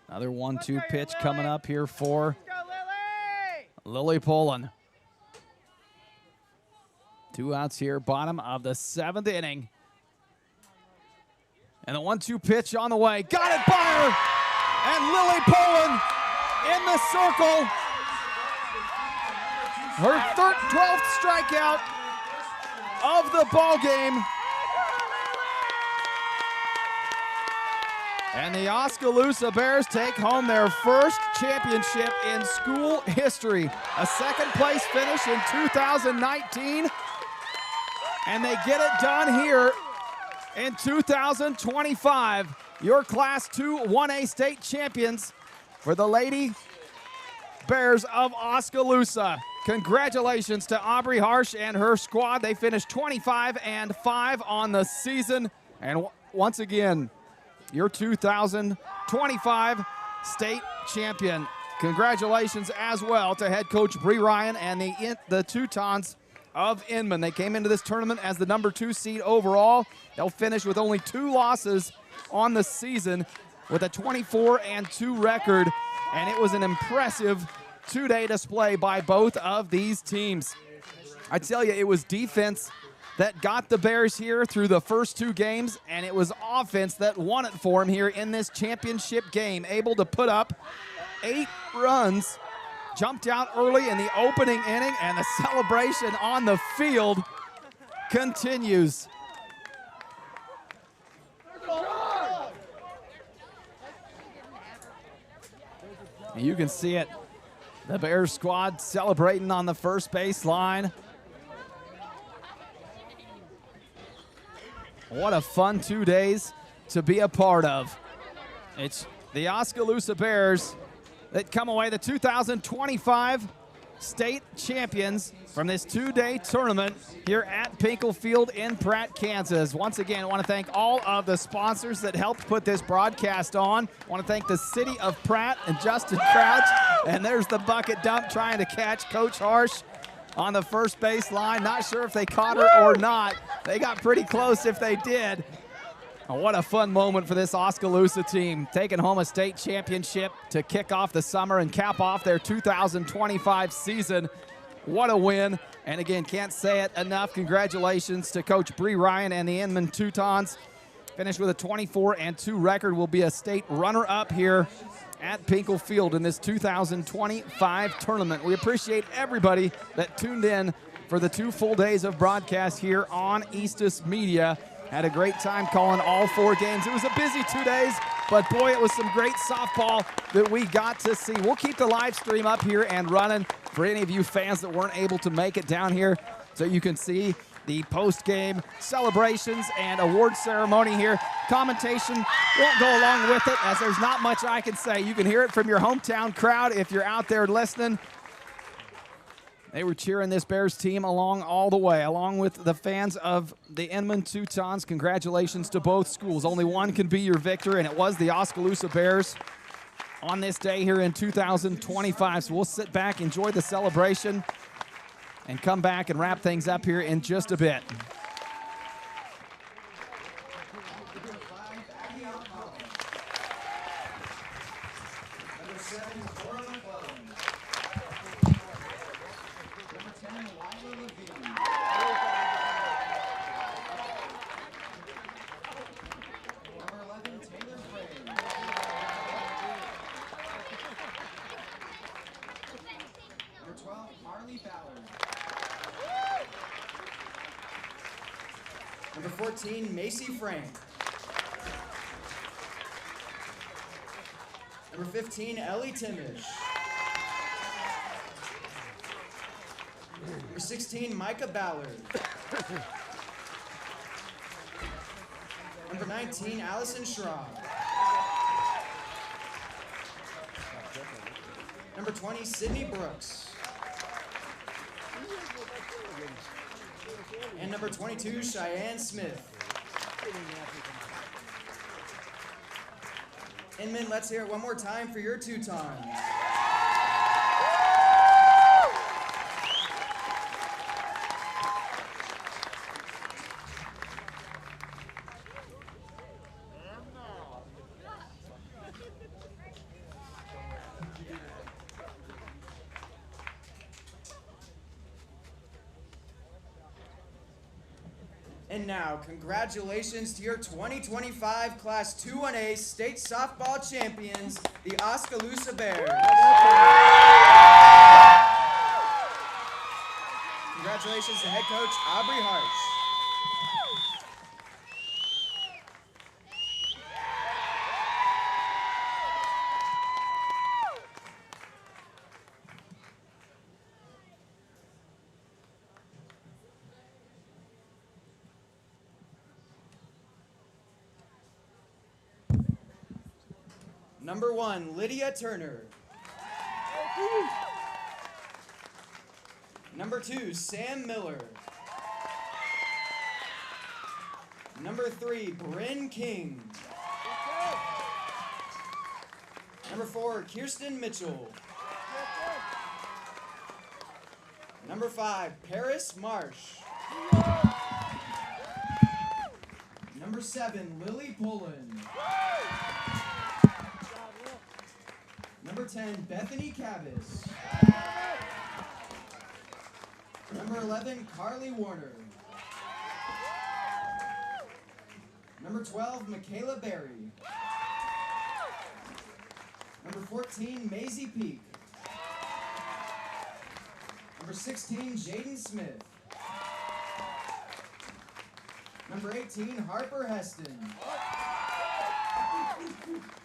Another 1-2 pitch coming up here for Lily Pullen. 2 outs here, bottom of the 7th inning. And the 1-2 pitch on the way. Got it by her! And Lily Pullen in the circle. Her 12th strikeout of the ball game. And the Oskaloosa Bears take home their first championship in school history. A second-place finish in 2019. And they get it done here in 2025. Your Class 2 1A state champions for the Lady Bears of Oskaloosa. Congratulations to Aubrey Harsh and her squad. They finished 25-5 on the season. And once again, your 2025 state champion. Congratulations as well to head coach Bree Ryan and the Teutons of Inman. They came into this tournament as the number 2 seed overall. They'll finish with only 2 losses on the season with a 24-2 record, and it was an impressive 2-day display by both of these teams. I tell you, it was defense that got the Bears here through the first 2 games, and it was offense that won it for them here in this championship game, able to put up 8 runs, jumped out early in the opening inning, and the celebration on the field continues. You can see it. The Bears squad celebrating on the first baseline. What a fun 2 days to be a part of. It's the Oskaloosa Bears that come away the 2025 state champions from this 2-day tournament here at Pinkall Field in Pratt, Kansas. Once again, I want to thank all of the sponsors that helped put this broadcast on. I want to thank the city of Pratt and Justin Crouch. And there's the bucket dump trying to catch Coach Harsh on the first base line. Not sure if they caught her or not. They got pretty close if they did. Oh, what a fun moment for this Oskaloosa team, taking home a state championship to kick off the summer and cap off their 2025 season. What a win. And again, can't say it enough. Congratulations to Coach Bree Ryan and the Inman Teutons. Finished with a 24-2 record, will be a state runner-up here at Pinkall Field in this 2025 tournament. We appreciate everybody that tuned in for the 2 full days of broadcast here on Eastus Media. Had a great time calling all 4 games. It was a busy 2 days, but boy, it was some great softball that we got to see. We'll keep the live stream up here and running for any of you fans that weren't able to make it down here, so you can see the post-game celebrations and award ceremony here. Commentation won't go along with it, as there's not much I can say. You can hear it from your hometown crowd if you're out there listening. They were cheering this Bears team along all the way, along with the fans of the Inman Teutons. Congratulations to both schools. Only one can be your victor, and it was the Oskaloosa Bears on this day here in 2025. So we'll sit back, enjoy the celebration, and come back and wrap things up here in just a bit. Number 14, Macy Frank. Number 15, Ellie Timish. Number 16, Micah Ballard. Number 19, Allison Schraub. Number 20, Sydney Brooks. And number 22, Cheyenne Smith. Inman, let's hear it one more time for your Teutons. And now, congratulations to your 2025 Class 2-1A State Softball Champions, the Oskaloosa Bears. Congratulations to head coach Aubrey Harsh. Number 1, Lydia Turner. Number 2, Sam Miller. Number 3, Bryn King. Number 4, Kirsten Mitchell. Number 5, Paris Marsh. Number 7, Lily Pullen. Number 10, Bethany Cabas. Number 11, Carly Warner. Number 12, Michaela Berry. Number 14, Maisie Peak. Number 16, Jaden Smith. Number 18, Harper Heston.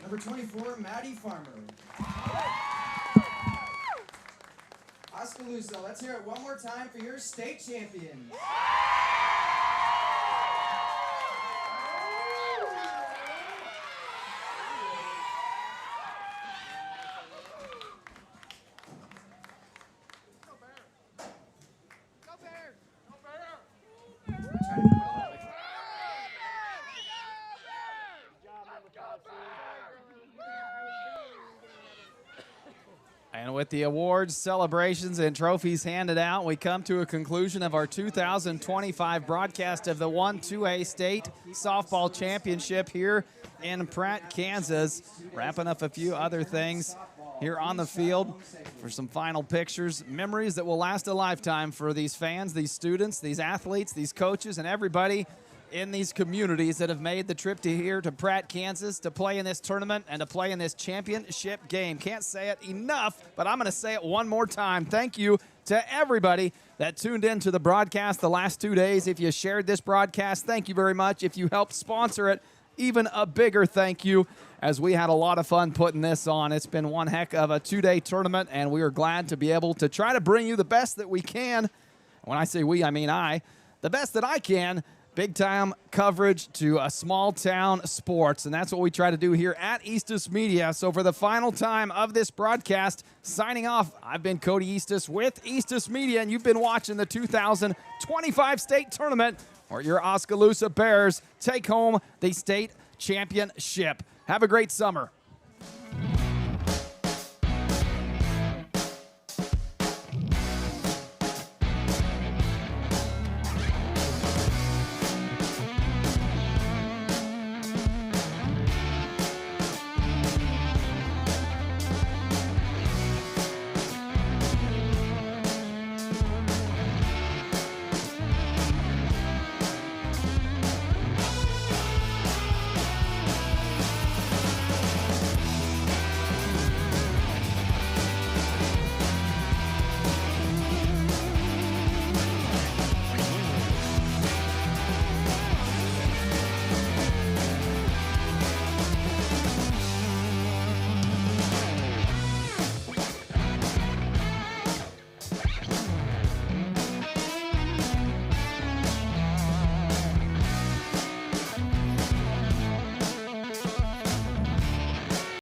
Number 24, Maddie Farmer. Oskaloosa, let's hear it one more time for your state champion. And with the awards, celebrations, and trophies handed out, we come to a conclusion of our 2025 broadcast of the 1-2A State Softball Championship here in Pratt, Kansas. Wrapping up a few other things here on the field for some final pictures, memories that will last a lifetime for these fans, these students, these athletes, these coaches, and everybody in these communities that have made the trip to here to Pratt, Kansas to play in this tournament and to play in this championship game. Can't say it enough, but I'm going to say it one more time. Thank you to everybody that tuned in to the broadcast the last 2 days. If you shared this broadcast, thank you very much. If you helped sponsor it, even a bigger thank you, as we had a lot of fun putting this on. It's been one heck of a 2-day tournament, and we are glad to be able to try to bring you the best that we can. When I say we, I mean I. The best that I can. Big-time coverage to small-town sports, and that's what we try to do here at Eastus Media. So for the final time of this broadcast, signing off, I've been Cody Eastus with Eastus Media, and you've been watching the 2025 state tournament where your Oskaloosa Bears take home the state championship. Have a great summer.